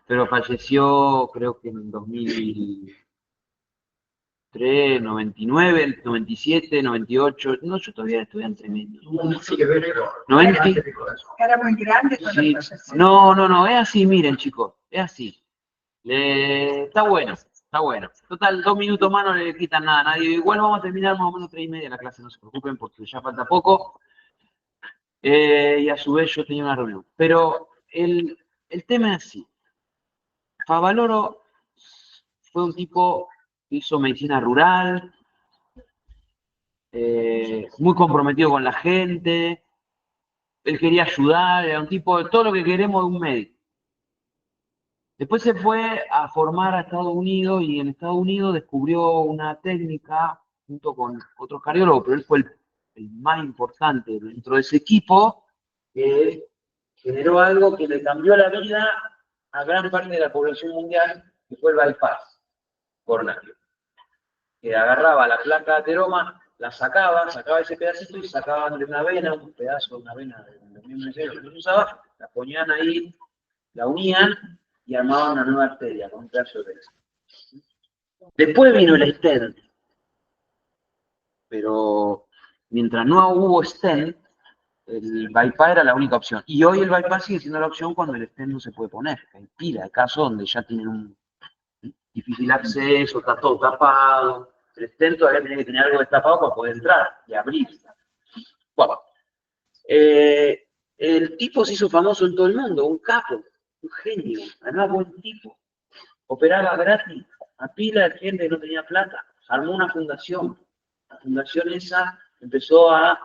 pero falleció creo que en 2003, 99, 97, 98, no, yo todavía estudiante. Sí, que ver, 90. Era muy grande cuando Sí. falleció. No, es así, miren chicos, es así. Está bueno. Total, 2 minutos más no le quitan nada a nadie. Igual vamos a terminar más o menos 3:30 la clase, no se preocupen porque ya falta poco. Y a su vez yo tenía una reunión. Pero el tema es así. Favaloro fue un tipo que hizo medicina rural, muy comprometido con la gente, él quería ayudar, era un tipo de todo lo que queremos de un médico. Después se fue a formar a Estados Unidos y en Estados Unidos descubrió una técnica junto con otros cardiólogos, pero él fue el más importante dentro de ese equipo, que generó algo que le cambió la vida a gran parte de la población mundial, que fue el bypass coronario. Que agarraba la placa de ateroma, la sacaba ese pedacito y sacaban de una vena, un pedazo de una vena de los mismos que se usaba, la ponían ahí, la unían y armaban una nueva arteria con un pedazo de eso. Después vino el stent, pero mientras no hubo stent, el bypass era la única opción. Y hoy el bypass sigue siendo la opción cuando el stent no se puede poner. Hay pila de casos donde ya tienen un difícil acceso, está todo tapado. El stent todavía tiene que tener algo destapado para poder entrar y abrir. Bueno, el tipo se hizo famoso en todo el mundo, un capo, un genio, además buen tipo. Operaba gratis a pila de gente que no tenía plata. Armó una fundación. La fundación esa empezó a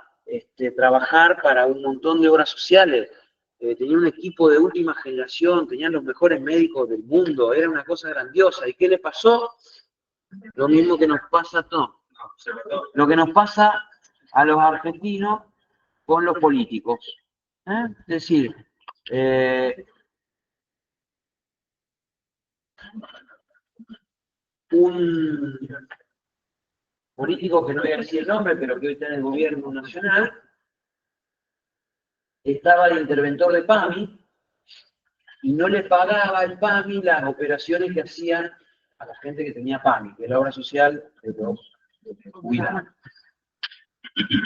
trabajar para un montón de obras sociales. Tenía un equipo de última generación, tenían los mejores médicos del mundo, era una cosa grandiosa. ¿Y qué le pasó? Lo mismo que nos pasa a todos. Lo que nos pasa a los argentinos con los políticos. Es decir, un político que no voy a decir el nombre, pero que hoy está en el gobierno nacional, estaba de interventor de PAMI y no le pagaba el PAMI las operaciones que hacían a la gente que tenía PAMI, que es la obra social de los jubilados.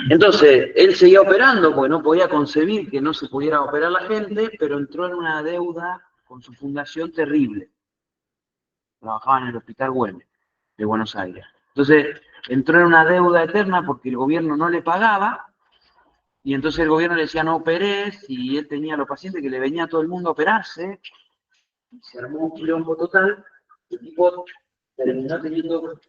Entonces, él seguía operando porque no podía concebir que no se pudiera operar la gente, pero entró en una deuda con su fundación terrible. Trabajaba en el Hospital Güemes de Buenos Aires. Entonces, entró en una deuda eterna porque el gobierno no le pagaba, y entonces el gobierno le decía no operes, y él tenía a los pacientes que le venía a todo el mundo a operarse, se armó un quilombo total, el tipo terminó teniendo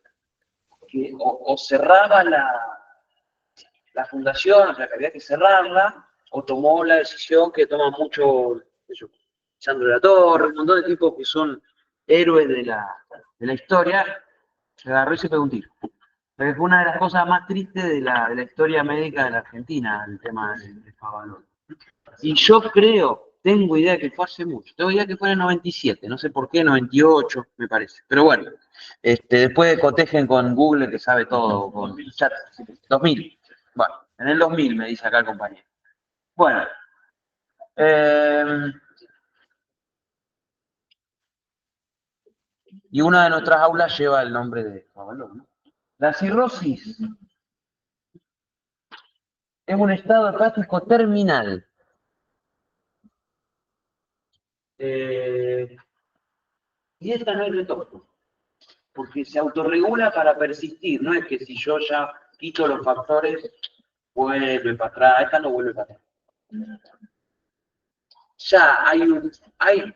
que o cerraba la fundación, o sea, que había que cerrarla, o tomó la decisión que toman mucho, eso, Sandro de la Torre, un montón de tipos que son héroes de la historia, se agarró y se pegó un tiro. Porque fue una de las cosas más tristes de la historia médica de la Argentina, el tema de Favaloro. Y yo creo, tengo idea que fue hace mucho, tengo idea que fue en el 97, no sé por qué, 98 me parece. Pero bueno, después cotejen con Google que sabe todo, con chat, 2000. Bueno, en el 2000 me dice acá el compañero. Bueno, y una de nuestras aulas lleva el nombre de Favaloro, ¿no? La cirrosis es un estado hepático terminal. Y esta no es retorno, porque se autorregula para persistir, no es que si yo ya quito los factores, vuelve para atrás, esta no vuelve para atrás. Ya hay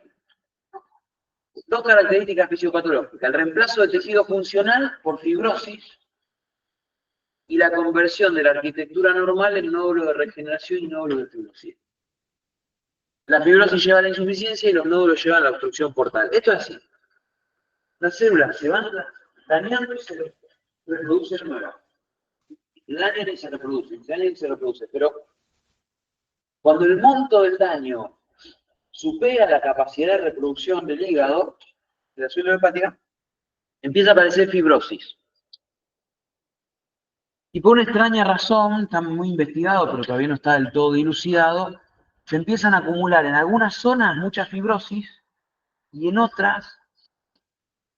dos características fisiopatológicas, el reemplazo del tejido funcional por fibrosis y la conversión de la arquitectura normal en nódulo de regeneración y nódulo de fibrosis. La fibrosis lleva a la insuficiencia y los nódulos llevan a la obstrucción portal. Esto es así. Las células se van dañando y se reproducen nuevas. Dañan y se reproducen, dañan y se reproducen. Pero cuando el monto del daño supera la capacidad de reproducción del hígado, de la célula hepática, empieza a aparecer fibrosis. Y por una extraña razón, está muy investigado, pero todavía no está del todo dilucidado, se empiezan a acumular en algunas zonas mucha fibrosis y en otras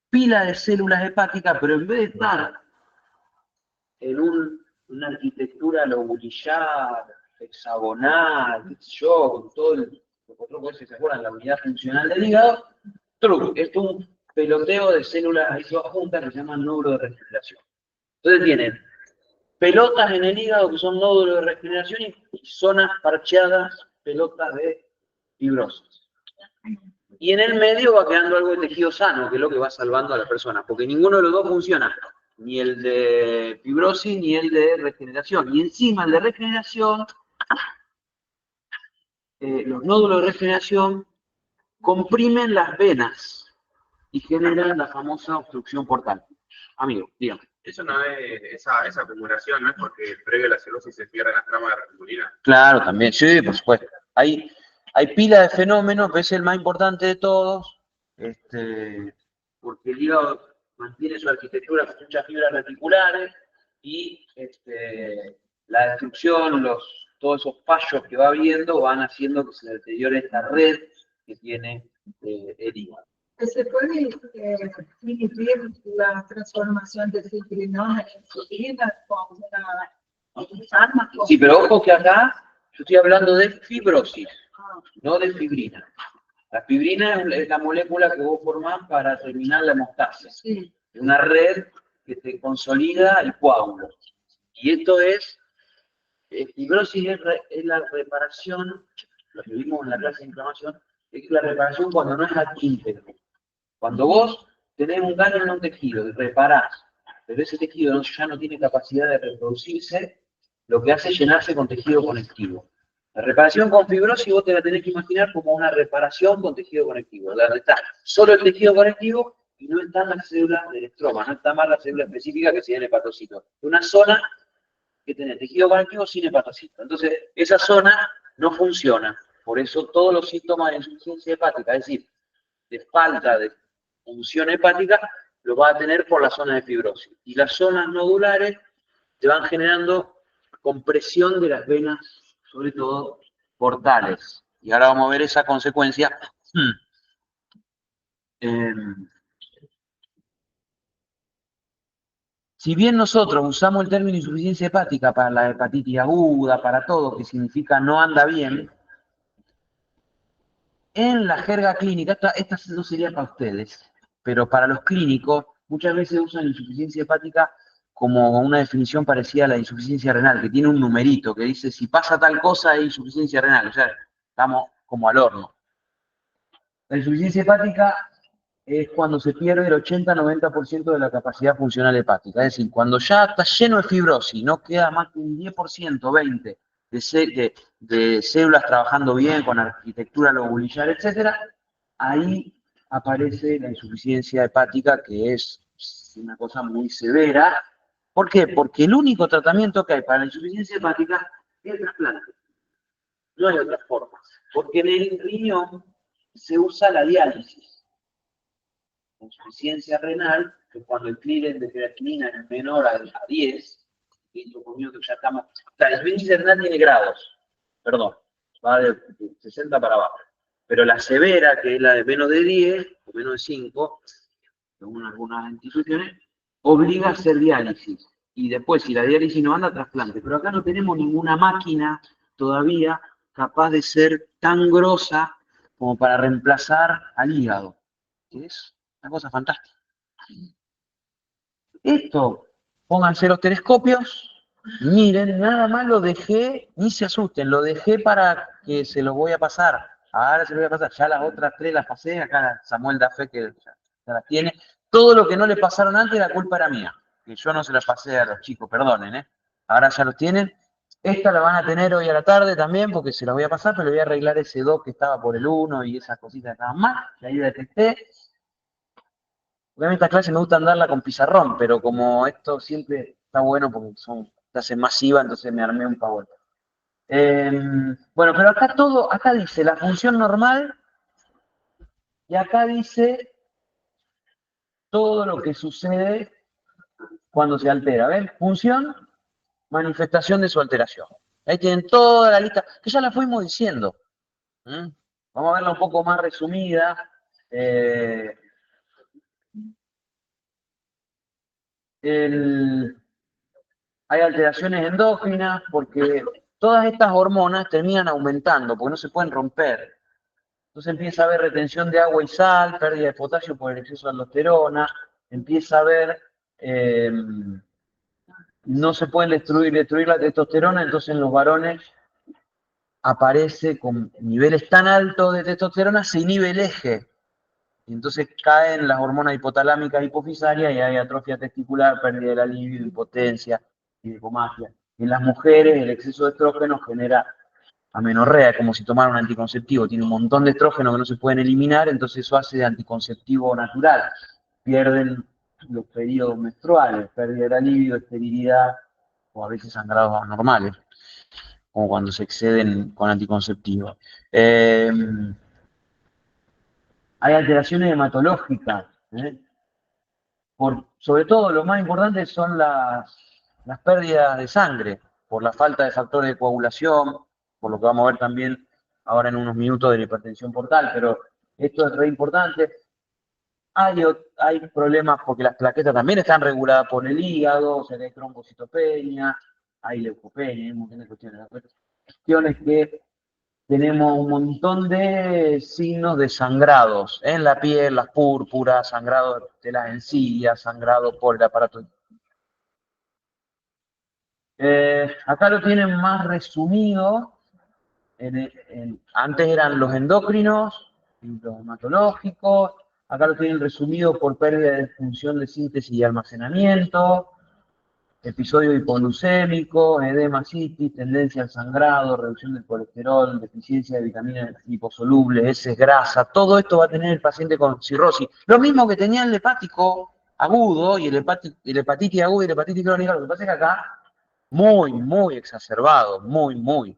pila de células hepáticas, pero en vez de estar en una arquitectura lobulillar, hexagonal, qué sé yo, con todo el, lo que se acuerdan, la unidad funcional del hígado, es un peloteo de células ahí todas juntas que se llaman nódulos de regeneración. Entonces tienen pelotas en el hígado que son nódulos de regeneración y zonas parcheadas, pelotas de fibrosis. Y en el medio va quedando algo de tejido sano, que es lo que va salvando a la persona, porque ninguno de los dos funciona, ni el de fibrosis ni el de regeneración. Y encima el de regeneración, los nódulos de regeneración comprimen las venas y generan la famosa obstrucción portal. Amigo, dígame. Eso no es, esa acumulación no es porque previo a la cirrosis se cierran las tramas de reticulina. Claro, también, sí, por supuesto. Hay pila de fenómenos, pero es el más importante de todos, porque el hígado mantiene su arquitectura con muchas fibras reticulares y la destrucción, todos esos fallos que va habiendo van haciendo que se deteriore esta red que tiene el hígado. ¿Se puede inhibir la transformación de fibrinona en insulina con un fármaco? Sí, pero ojo que acá yo estoy hablando de fibrosis, no de fibrina. La fibrina es la molécula que vos formás para terminar la hemostasis. Sí. Es una red que te consolida el coágulo. Y esto es, fibrosis es la reparación, lo que vimos en la clase de inflamación, es la reparación cuando no es ad íntegro. Cuando vos tenés un daño en un tejido y reparás, pero ese tejido ya no tiene capacidad de reproducirse, lo que hace es llenarse con tejido conectivo. La reparación con fibrosis vos te la tenés que imaginar como una reparación con tejido conectivo. Está solo el tejido conectivo y no están las células del estroma, no está más la célula específica que sería el hepatocito. Una zona que tiene tejido conectivo sin hepatocito. Entonces, esa zona no funciona. Por eso todos los síntomas de insuficiencia hepática, es decir, de falta de función hepática, lo va a tener por la zona de fibrosis. Y las zonas nodulares te van generando compresión de las venas, sobre todo portales. Y ahora vamos a ver esa consecuencia. Si bien nosotros usamos el término insuficiencia hepática para la hepatitis aguda, para todo, que significa no anda bien, en la jerga clínica, esta no sería para ustedes, pero para los clínicos, muchas veces usan insuficiencia hepática como una definición parecida a la insuficiencia renal, que tiene un numerito que dice, si pasa tal cosa, hay insuficiencia renal. O sea, estamos como al horno. La insuficiencia hepática es cuando se pierde el 80-90% de la capacidad funcional hepática. Es decir, cuando ya está lleno de fibrosis, no queda más que un 10%, 20% de células trabajando bien, con arquitectura lobulillar, etc., ahí aparece la insuficiencia hepática, que es una cosa muy severa. ¿Por qué? Porque el único tratamiento que hay para la insuficiencia hepática es el trasplante. No hay otra forma. Porque en el riñón se usa la diálisis. La insuficiencia renal, que cuando el clearance de creatinina es menor a 10, y conmigo que ya estamos. La insuficiencia renal tiene grados, perdón, va de 60 para abajo. Pero la severa, que es la de menos de 10 o menos de 5, según algunas instituciones, obliga a hacer diálisis. Y después, si la diálisis no anda, trasplante. Pero acá no tenemos ninguna máquina todavía capaz de ser tan grosa como para reemplazar al hígado. Es una cosa fantástica. Esto, pónganse los telescopios, miren, nada más lo dejé, ni se asusten, lo dejé para que se los voy a pasar. Ahora se los voy a pasar, ya las otras 3 las pasé, acá Samuel da fe que ya las tiene. Todo lo que no le pasaron antes, la culpa era mía, que yo no se las pasé a los chicos, perdonen, ¿eh? Ahora ya los tienen. Esta la van a tener hoy a la tarde también, porque se las voy a pasar, pero le voy a arreglar ese 2 que estaba por el 1 y esas cositas que estaban mal, que ahí detecté. Porque a mí estas clases me gustan darla con pizarrón, pero como esto siempre está bueno porque son clases masivas, entonces me armé un PowerPoint. Bueno, pero acá dice la función normal y acá dice todo lo que sucede cuando se altera. ¿Ven? Función, manifestación de su alteración. Ahí tienen toda la lista, que ya la fuimos diciendo. Vamos a verla un poco más resumida. Hay alteraciones endógenas porque todas estas hormonas terminan aumentando porque no se pueden romper. Entonces empieza a haber retención de agua y sal, pérdida de potasio por el exceso de aldosterona, empieza a haber, no se pueden destruir la testosterona, entonces en los varones aparece con niveles tan altos de testosterona, se inhibe el eje. Y entonces caen las hormonas hipotalámicas hipofisarias y hay atrofia testicular, pérdida de la libido, impotencia, ginecomastia. En las mujeres el exceso de estrógeno genera amenorrea, como si tomaran un anticonceptivo. Tiene un montón de estrógenos que no se pueden eliminar, entonces eso hace de anticonceptivo natural. Pierden los periodos menstruales, pérdida de la libido, esterilidad o a veces sangrados anormales, como cuando se exceden con anticonceptivos. Hay alteraciones hematológicas, sobre todo lo más importante son las pérdidas de sangre, por la falta de factores de coagulación, por lo que vamos a ver también ahora en unos minutos de la hipertensión portal, pero esto es re importante. Hay problemas porque las plaquetas también están reguladas por el hígado, o sea que hay trombocitopenia, hay leucopenia, hay un montón de cuestiones. Cuestiones que tenemos un montón de signos de sangrados en la piel, las púrpuras, sangrado de las encías, sangrado por el aparato. Acá lo tienen más resumido. Antes eran los endocrinos, los hematológicos. Acá lo tienen resumido por pérdida de función de síntesis y almacenamiento, episodio hipoglucémico, edema citis, tendencia al sangrado, reducción del colesterol, deficiencia de vitaminas liposolubles, heces, grasa. Todo esto va a tener el paciente con cirrosis. Lo mismo que tenía el hepático agudo y el hepatitis aguda y la hepatitis crónica. Lo que pasa es que acá, muy, muy exacerbado, muy, muy.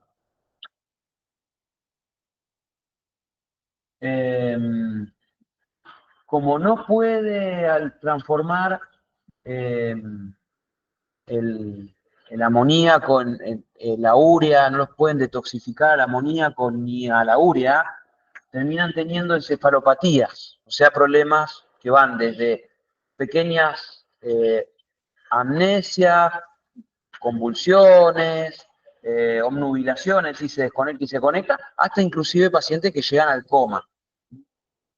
Como no puede al transformar el amoníaco en la urea, no los pueden detoxificar al amoníaco ni a la urea, terminan teniendo encefalopatías, o sea, problemas que van desde pequeñas amnesias, convulsiones, obnubilaciones, y se desconecta y se conecta, hasta inclusive pacientes que llegan al coma,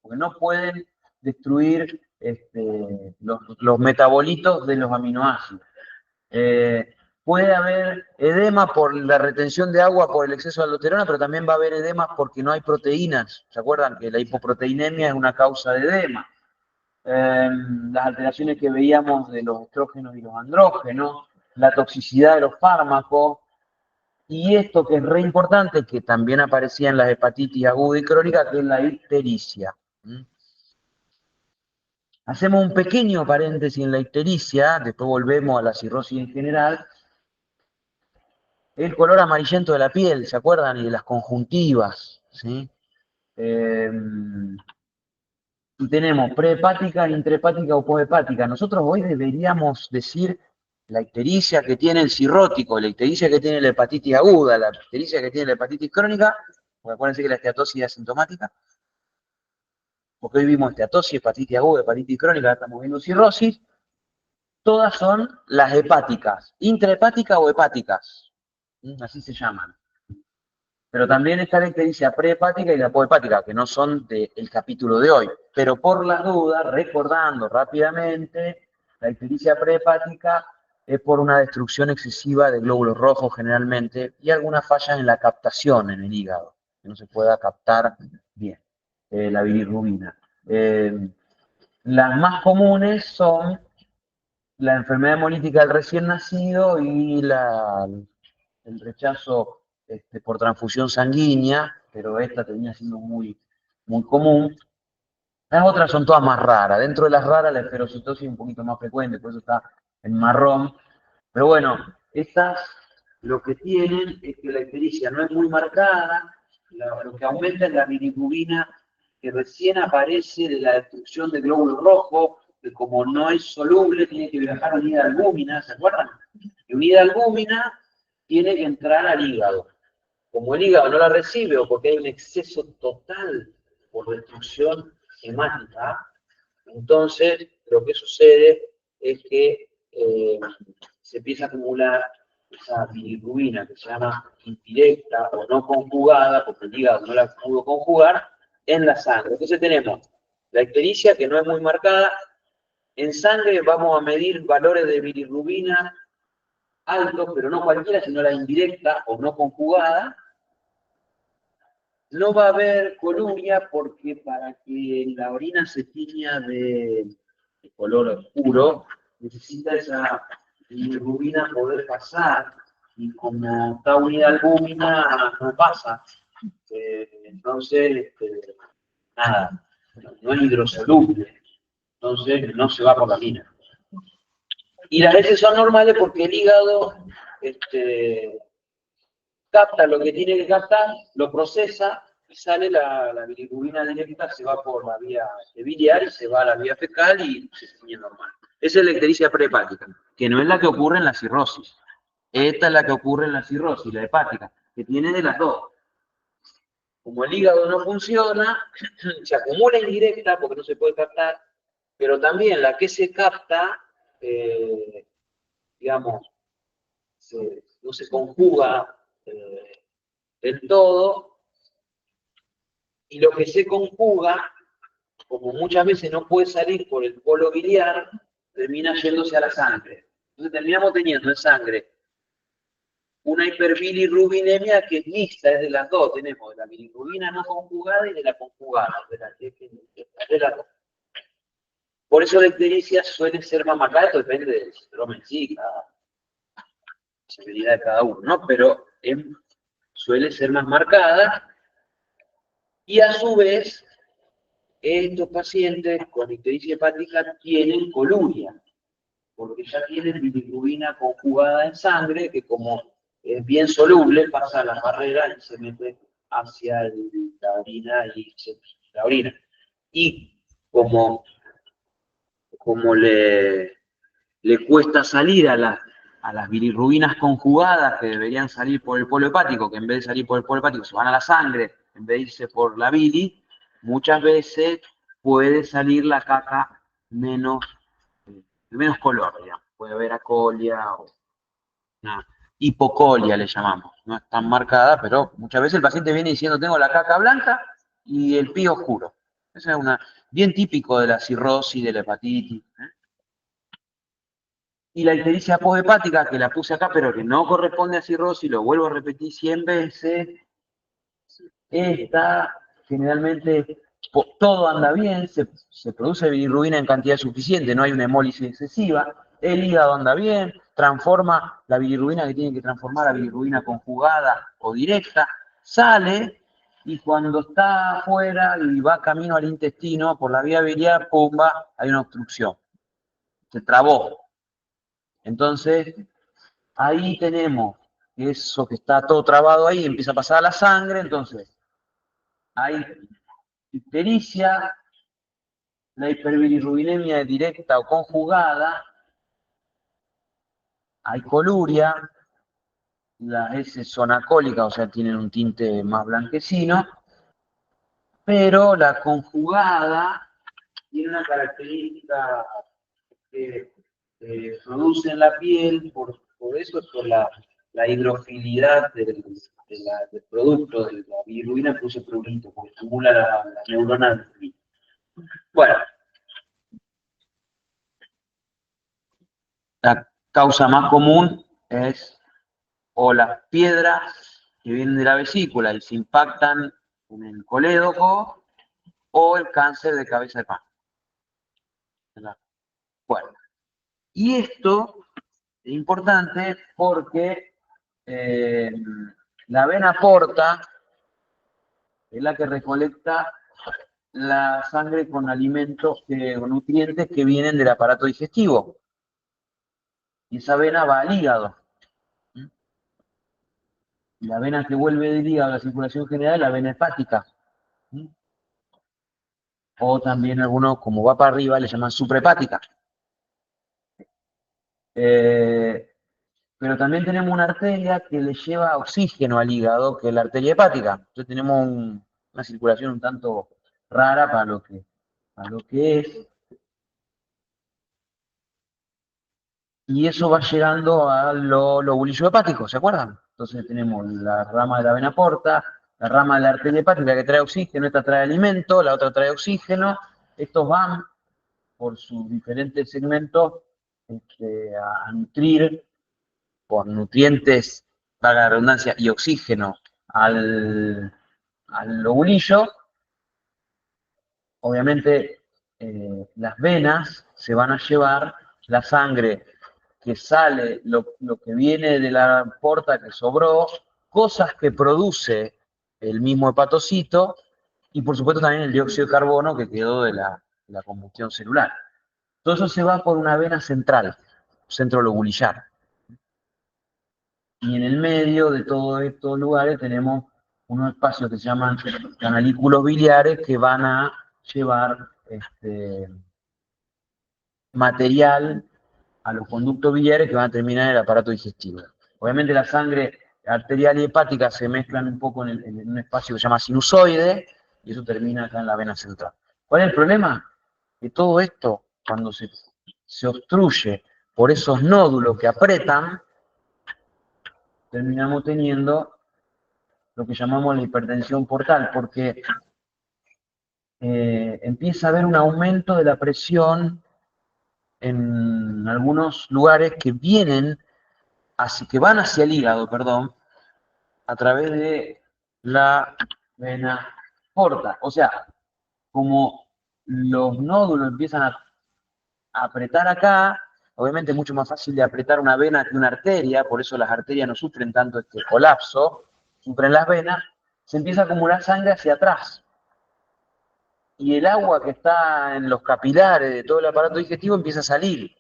porque no pueden destruir los metabolitos de los aminoácidos. Puede haber edema por la retención de agua por el exceso de aldosterona, pero también va a haber edema porque no hay proteínas. ¿Se acuerdan que la hipoproteinemia es una causa de edema? Las alteraciones que veíamos de los estrógenos y los andrógenos, la toxicidad de los fármacos, y esto que es re importante, que también aparecía en las hepatitis aguda y crónica, que es la ictericia. Hacemos un pequeño paréntesis en la ictericia, después volvemos a la cirrosis en general. El color amarillento de la piel, ¿se acuerdan? Y de las conjuntivas, ¿sí? Y tenemos prehepática, intrahepática o posthepática. Nosotros hoy deberíamos decir la ictericia que tiene el cirrótico, la ictericia que tiene la hepatitis aguda, la ictericia que tiene la hepatitis crónica, porque acuérdense que la esteatosis es asintomática, porque hoy vimos esteatosis, hepatitis aguda, hepatitis crónica, ahora estamos viendo cirrosis. Todas son las hepáticas, intrahepáticas o hepáticas, así se llaman. Pero también está la ictericia prehepática y la posthepática, que no son del capítulo de hoy. Pero por las dudas, recordando rápidamente, la ictericia prehepática es por una destrucción excesiva de glóbulos rojos generalmente y algunas fallas en la captación en el hígado, que no se pueda captar bien la bilirrubina. Las más comunes son la enfermedad hemolítica del recién nacido y el rechazo por transfusión sanguínea, pero esta termina siendo muy, muy común. Las otras son todas más raras. Dentro de las raras, la esferocitosis es un poquito más frecuente, por eso está en marrón. Pero bueno, estas lo que tienen es que la ictericia no es muy marcada, lo que aumenta es la bilirrubina que recién aparece de la destrucción de glóbulos rojos, que como no es soluble, tiene que viajar unida a albúmina, ¿se acuerdan? Y unida a albúmina tiene que entrar al hígado. Como el hígado no la recibe o porque hay un exceso total por destrucción hemática, entonces lo que sucede es que se empieza a acumular esa bilirrubina que se llama indirecta o no conjugada, porque el hígado no la pudo conjugar, en la sangre. Entonces tenemos la ictericia que no es muy marcada. En sangre vamos a medir valores de bilirrubina altos, pero no cualquiera, sino la indirecta o no conjugada. No va a haber coluria porque para que la orina se tiña de color oscuro, necesita esa bilirrubina poder pasar, y como está unida a albúmina, no pasa. Entonces, nada, no es hidrosoluble, entonces no se va por la mina. Y las veces son normales porque el hígado capta lo que tiene que captar, lo procesa y sale la bilirrubina directa, se va por la vía biliar y se va a la vía fecal y se tiñe normal. Esa es la ictericia prehepática, que no es la que ocurre en la cirrosis. Esta es la que ocurre en la cirrosis, la hepática, que tiene de las dos. Como el hígado no funciona, se acumula indirecta porque no se puede captar, pero también la que se capta, digamos, no se conjuga del todo, y lo que se conjuga, como muchas veces no puede salir por el polo biliar, termina yéndose a la sangre. Entonces terminamos teniendo en sangre una hiperbilirrubinemia que es mixta, es de las dos. Tenemos de la bilirrubina no conjugada y de la conjugada, de las dos. Por eso la ictericia suele ser más marcada, esto depende del síndrome en sí, la severidad de cada uno, ¿no? Pero suele ser más marcada, y a su vez, estos pacientes con ictericia hepática tienen coluria, porque ya tienen bilirrubina conjugada en sangre, que como es bien soluble, pasa a la barrera y se mete hacia la orina Y como le cuesta salir a las bilirrubinas conjugadas que deberían salir por el polo hepático, que en vez de salir por el polo hepático se van a la sangre, en vez de irse por la bili, muchas veces puede salir la caca de menos color, digamos. Puede haber acolia o una hipocolia, le llamamos. No es tan marcada, pero muchas veces el paciente viene diciendo: tengo la caca blanca y el pío oscuro. Eso es bien típico de la cirrosis, de la hepatitis. Y la ictericia posthepática, que la puse acá, pero que no corresponde a cirrosis, lo vuelvo a repetir 100 veces, esta generalmente todo anda bien, se produce bilirrubina en cantidad suficiente, no hay una hemólisis excesiva, el hígado anda bien, transforma la bilirrubina que tiene que transformar a bilirrubina conjugada o directa, sale y cuando está afuera y va camino al intestino, por la vía biliar, pumba, hay una obstrucción, se trabó. Entonces, ahí tenemos eso que está todo trabado ahí, empieza a pasar a la sangre, entonces hay ictericia, la hiperbilirrubinemia directa o conjugada, hay coluria, las heces son alcohólicas, o sea, tienen un tinte más blanquecino, pero la conjugada tiene una característica que produce en la piel, por eso es por la hidrofilidad del producto, de la bilirrubina produce prurito, porque estimula la neurona. Bueno, la causa más común es o las piedras que vienen de la vesícula y se impactan en el colédoco o el cáncer de cabeza de pan. Bueno, y esto es importante porque la vena porta es la que recolecta la sangre con alimentos, con nutrientes que vienen del aparato digestivo. Y esa vena va al hígado. La vena que vuelve del hígado a la circulación general es la vena hepática. O también algunos, como va para arriba, le llaman suprahepática. Pero también tenemos una arteria que le lleva oxígeno al hígado, que es la arteria hepática. Entonces tenemos una circulación un tanto rara para lo que es. Y eso va llegando a los lobulillos hepáticos, ¿se acuerdan? Entonces tenemos la rama de la vena porta, la rama de la arteria hepática que trae oxígeno, esta trae alimento, la otra trae oxígeno. Estos van por sus diferentes segmentos a nutrir por nutrientes, para la redundancia, y oxígeno al lobulillo. Obviamente las venas se van a llevar la sangre que sale, lo que viene de la porta que sobró, cosas que produce el mismo hepatocito y por supuesto también el dióxido de carbono que quedó de la combustión celular. Todo eso se va por una vena central, centro lobulillar. Y en el medio de todos estos lugares tenemos unos espacios que se llaman canalículos biliares que van a llevar material a los conductos biliares que van a terminar en el aparato digestivo. Obviamente la sangre arterial y hepática se mezclan un poco en un espacio que se llama sinusoide y eso termina acá en la vena central. ¿Cuál es el problema? Que todo esto, cuando se obstruye por esos nódulos que apretan, terminamos teniendo lo que llamamos la hipertensión portal, porque empieza a haber un aumento de la presión en algunos lugares que van hacia el hígado, perdón, a través de la vena porta. O sea, como los nódulos empiezan a apretar acá, obviamente es mucho más fácil de apretar una vena que una arteria, por eso las arterias no sufren tanto este colapso, sufren las venas, se empieza a acumular sangre hacia atrás. Y el agua que está en los capilares de todo el aparato digestivo empieza a salir.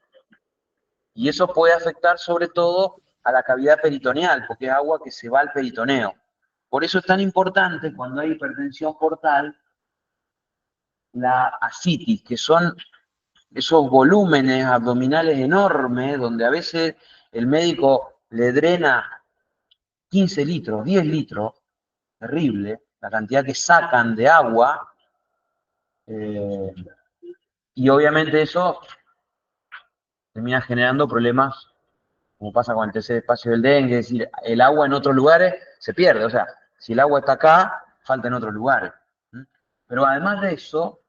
Y eso puede afectar sobre todo a la cavidad peritoneal, porque es agua que se va al peritoneo. Por eso es tan importante cuando hay hipertensión portal, la ascitis, que son esos volúmenes abdominales enormes, donde a veces el médico le drena 15 litros, 10 litros, terrible, la cantidad que sacan de agua, y obviamente eso termina generando problemas, como pasa con el tercer espacio del dengue, es decir, el agua en otros lugares se pierde, o sea, si el agua está acá, falta en otros lugares. Pero además de eso,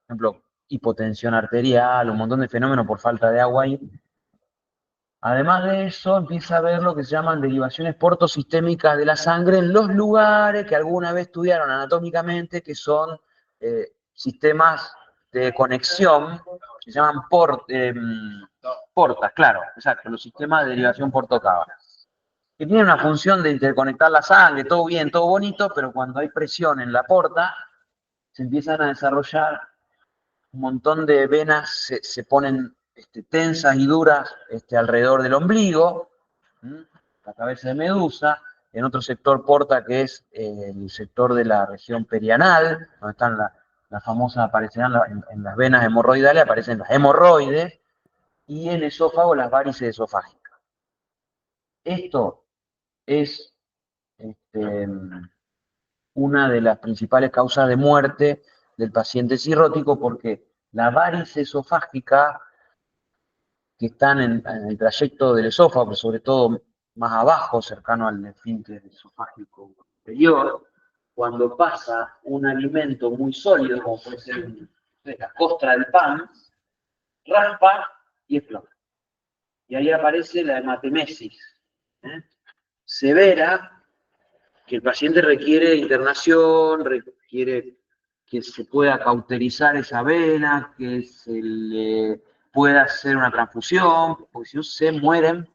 por ejemplo, hipotensión arterial, un montón de fenómenos por falta de agua ahí, Además de eso, empieza a haber lo que se llaman derivaciones portosistémicas de la sangre en los lugares que alguna vez estudiaron anatómicamente, que son sistemas de conexión, que se llaman portas, claro, exacto, los sistemas de derivación portocava, que tienen una función de interconectar la sangre, todo bien, todo bonito, pero cuando hay presión en la porta, se empiezan a desarrollar un montón de venas, se ponen tensas y duras alrededor del ombligo, la cabeza de Medusa, en otro sector porta que es el sector de la región perianal, donde están las famosas, aparecerán en las venas hemorroidales, aparecen las hemorroides, y en el esófago las varices esofágicas. Esto es una de las principales causas de muerte del paciente cirrótico, porque la varice esofágica, que están en el trayecto del esófago, pero sobre todo más abajo, cercano al esfínter esofágico superior, cuando pasa un alimento muy sólido, como puede ser la costra del pan, raspa y explota. Y ahí aparece la hematemesis severa, que el paciente requiere internación, requiere que se pueda cauterizar esa vena, que se le pueda hacer una transfusión, porque si no se mueren,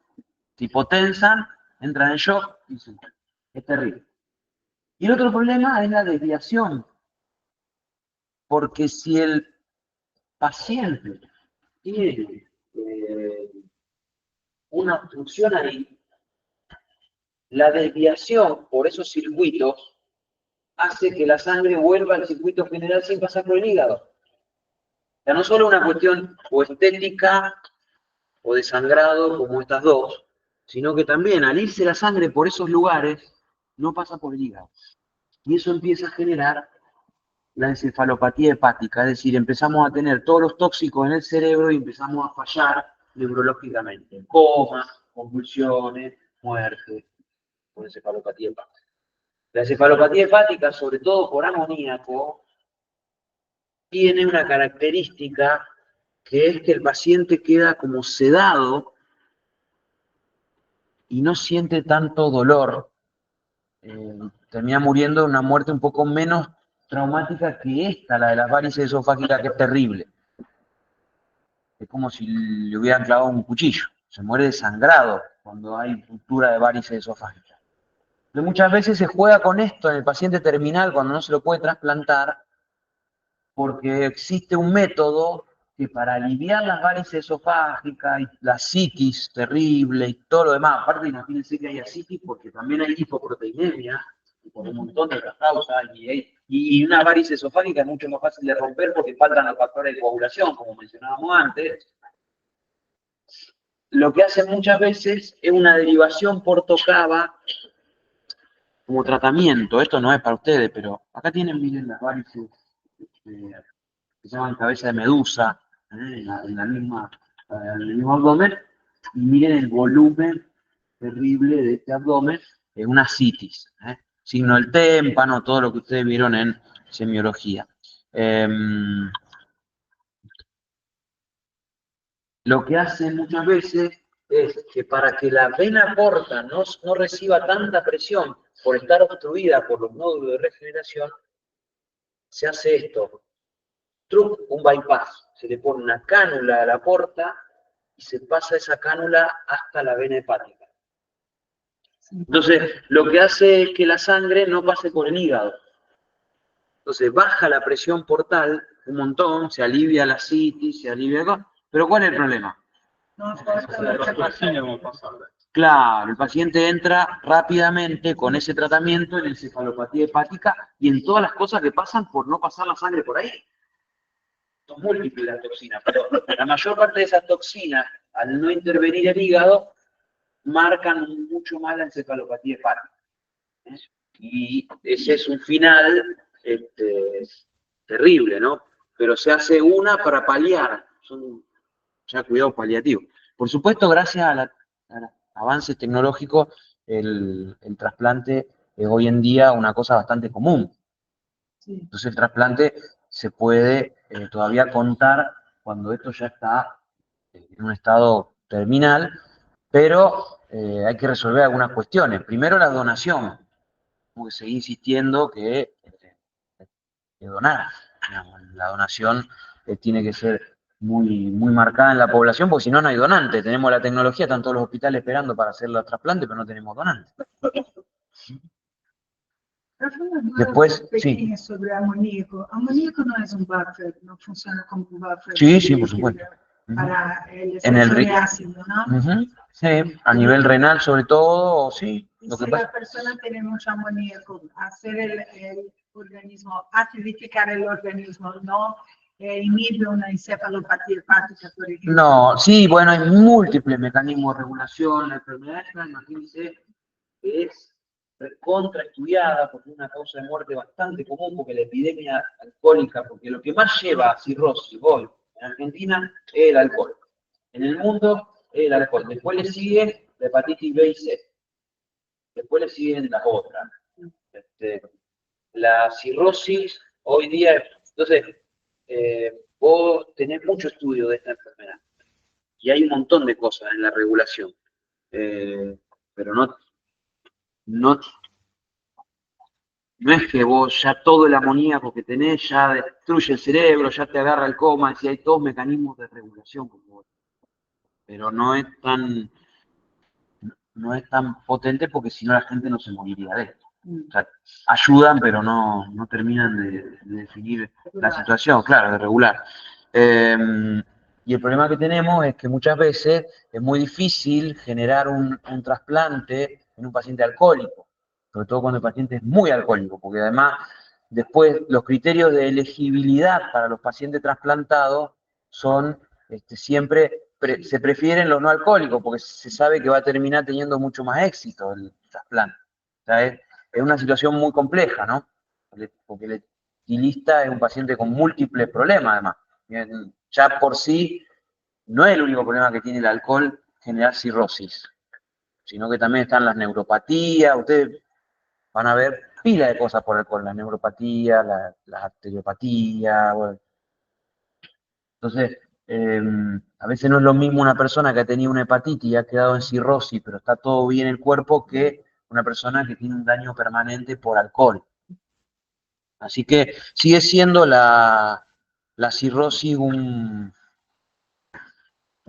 se hipotensan, entran en shock y se mueren. Es terrible. Y el otro problema es la desviación, porque si el paciente tiene una obstrucción ahí, la desviación por esos circuitos hace que la sangre vuelva al circuito general sin pasar por el hígado. O sea, no solo una cuestión o estética o de sangrado como estas dos, sino que también al irse la sangre por esos lugares, no pasa por el hígado. Y eso empieza a generar la encefalopatía hepática, es decir, empezamos a tener todos los tóxicos en el cerebro y empezamos a fallar neurológicamente. Coma, convulsiones, muerte, por encefalopatía hepática. La encefalopatía hepática, sobre todo por amoníaco, tiene una característica que es que el paciente queda como sedado y no siente tanto dolor. Termina muriendo de una muerte un poco menos traumática que esta, la de las varices esofágicas, que es terrible. Es como si le hubieran clavado un cuchillo. Se muere desangrado cuando hay ruptura de varices esofágicas. Pero muchas veces se juega con esto en el paciente terminal cuando no se lo puede trasplantar, porque existe un método que para aliviar las varices esofágicas y la citis terrible y todo lo demás, aparte imagínense que hay asitis porque también hay hipoproteinemia, y por un montón de otras causas, y una varice esofágica es mucho más fácil de romper porque faltan los factores de coagulación, como mencionábamos antes. Lo que hacen muchas veces es una derivación portocava como tratamiento. Esto no es para ustedes, pero acá tienen, miren, las varices que se llaman cabeza de medusa, en el mismo abdomen, y miren el volumen terrible de este abdomen, es una citis, signo del témpano, todo lo que ustedes vieron en semiología. Lo que hacen muchas veces es que para que la vena porta no reciba tanta presión por estar obstruida por los nódulos de regeneración, se hace esto. Un bypass. Se le pone una cánula a la porta y se pasa esa cánula hasta la vena hepática. Entonces, lo que hace es que la sangre no pase por el hígado. Entonces, baja la presión portal un montón, se alivia la citis, se alivia acá. Pero ¿cuál es el problema? Claro, el paciente entra rápidamente con ese tratamiento en encefalopatía hepática y en todas las cosas que pasan por no pasar la sangre por ahí. Son múltiples las toxinas, pero la mayor parte de esas toxinas, al no intervenir el hígado, marcan mucho más la encefalopatía hepática. Y ese es un final terrible, ¿no? Pero se hace una para paliar, son ya cuidados paliativos. Por supuesto, gracias a los avances tecnológicos, el trasplante es hoy en día una cosa bastante común. Entonces el trasplante se puede todavía contar cuando esto ya está en un estado terminal, pero hay que resolver algunas cuestiones. Primero la donación, porque seguí insistiendo que donar. Digamos, la donación tiene que ser muy marcada en la población, porque si no, no hay donantes. Tenemos la tecnología, están todos los hospitales esperando para hacer los trasplantes, pero no tenemos donantes. Después, sí. Sobre amoníaco. Amoníaco no es un buffer, no funciona como un buffer. Sí, por supuesto. Para el En el exceso de ácido, ¿no? Sí, a nivel renal sobre todo, sí. Y si la persona tiene mucho amoníaco, hacer el organismo, acidificar el organismo, no inhibe una encefalopatía hepática, por ejemplo. No, sí, bueno, hay múltiples mecanismos de regulación. La enfermedad esta, imagínense, que es contraestudiada porque es una causa de muerte bastante común, porque la epidemia alcohólica, porque lo que más lleva a cirrosis hoy en Argentina es el alcohol. En el mundo es el alcohol. Después le sigue la hepatitis B y C. Después le siguen las otras. La cirrosis hoy día, entonces, vos tenés mucho estudio de esta enfermedad y hay un montón de cosas en la regulación, pero no es que vos ya todo el amoníaco que tenés ya destruye el cerebro, ya te agarra el coma, si hay todos mecanismos de regulación, pero no es tan potente porque si no la gente no se moriría de esto. O sea, ayudan, pero no terminan de definir la situación, claro, de regular. Y el problema que tenemos es que muchas veces es muy difícil generar un trasplante en un paciente alcohólico, sobre todo cuando el paciente es muy alcohólico, porque además después los criterios de elegibilidad para los pacientes trasplantados son siempre, se prefieren los no alcohólicos, porque se sabe que va a terminar teniendo mucho más éxito el trasplante. O sea, es una situación muy compleja, ¿no? Porque el etilista es un paciente con múltiples problemas, además. Ya por sí, no es el único problema que tiene el alcohol generar cirrosis, sino que también están las neuropatías. Ustedes van a ver pila de cosas por alcohol, la neuropatía, la arteriopatía. Bueno. Entonces, a veces no es lo mismo una persona que ha tenido una hepatitis y ha quedado en cirrosis, pero está todo bien en el cuerpo, que una persona que tiene un daño permanente por alcohol. Así que sigue siendo la cirrosis un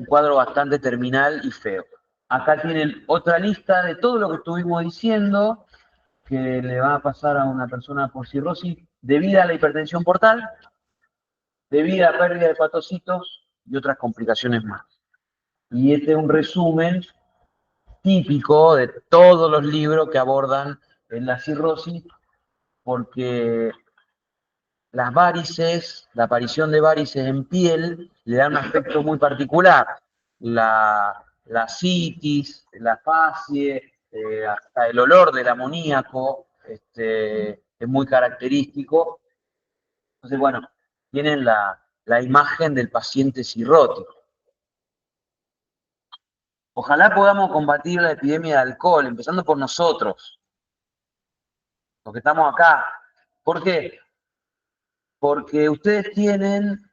cuadro bastante terminal y feo. Acá tienen otra lista de todo lo que estuvimos diciendo que le va a pasar a una persona por cirrosis debido a la hipertensión portal, debido a pérdida de hepatocitos y otras complicaciones más. Y este es un resumen típico de todos los libros que abordan la cirrosis, porque las varices, la aparición de varices en piel, le da un aspecto muy particular. La citis, la fascie, hasta el olor del amoníaco es muy característico. Entonces, bueno, tienen la imagen del paciente cirrótico. Ojalá podamos combatir la epidemia de alcohol, empezando por nosotros, los que estamos acá. ¿Por qué? Porque ustedes tienen,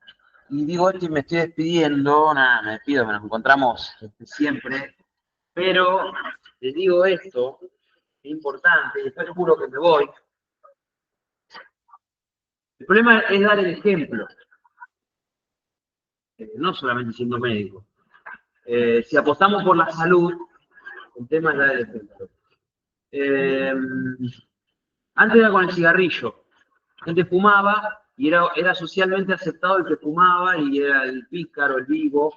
y digo esto y me estoy despidiendo, nada, me despido, nos encontramos siempre, pero les digo esto, es importante, y después juro que me voy. El problema es dar el ejemplo, no solamente siendo médico. Si apostamos por la salud, el tema es dar el ejemplo. Antes era con el cigarrillo. La gente fumaba y era socialmente aceptado el que fumaba y era el pícaro, el vivo.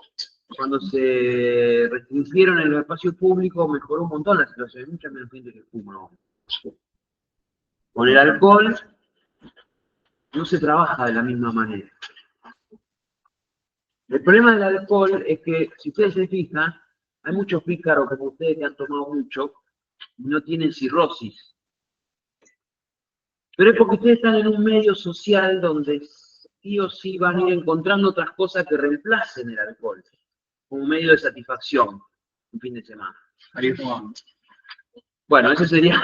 Cuando se restringieron en los espacios públicos mejoró un montón la situación. Hay mucha menos gente que fuma. Con el alcohol no se trabaja de la misma manera. El problema del alcohol es que, si ustedes se fijan, hay muchos pícaros como ustedes que han tomado mucho y no tienen cirrosis. Pero es porque ustedes están en un medio social donde sí o sí van a ir encontrando otras cosas que reemplacen el alcohol, como medio de satisfacción, un fin de semana. Bueno, eso sería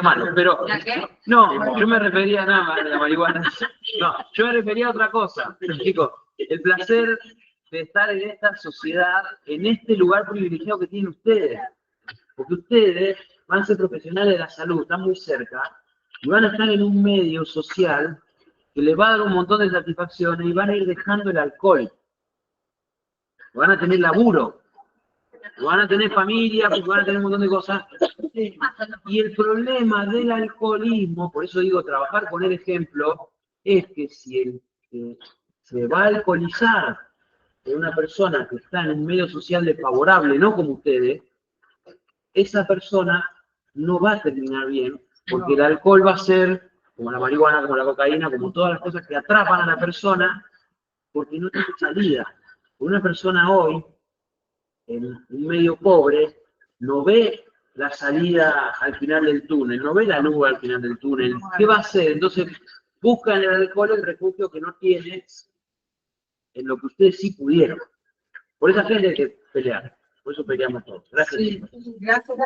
malo, pero no, yo me refería nada más a la marihuana. No, yo me refería a otra cosa. Chicos, el placer de estar en esta sociedad, en este lugar privilegiado que tienen ustedes. Porque ustedes van a ser profesionales de la salud, están muy cerca, y van a estar en un medio social que les va a dar un montón de satisfacciones y van a ir dejando el alcohol. Van a tener laburo, van a tener familia, porque van a tener un montón de cosas. Y el problema del alcoholismo, por eso digo, trabajar con el ejemplo, es que si el que se va a alcoholizar de una persona que está en un medio social desfavorable, no como ustedes, esa persona no va a terminar bien, porque el alcohol va a ser, como la marihuana, como la cocaína, como todas las cosas que atrapan a la persona, porque no tiene salida. Una persona hoy, en un medio pobre, no ve la salida al final del túnel, no ve la luz al final del túnel. ¿Qué va a hacer? Entonces, busca en el alcohol el refugio que no tiene en lo que ustedes sí pudieron. Por esa gente hay que pelear. Por eso peleamos todos. Gracias. Sí, gracias.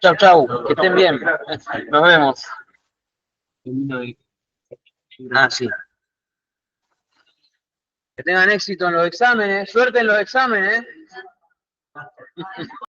Chau, chau. Que estén bien. Nos vemos. Ah, sí. Que tengan éxito en los exámenes. Suerte en los exámenes.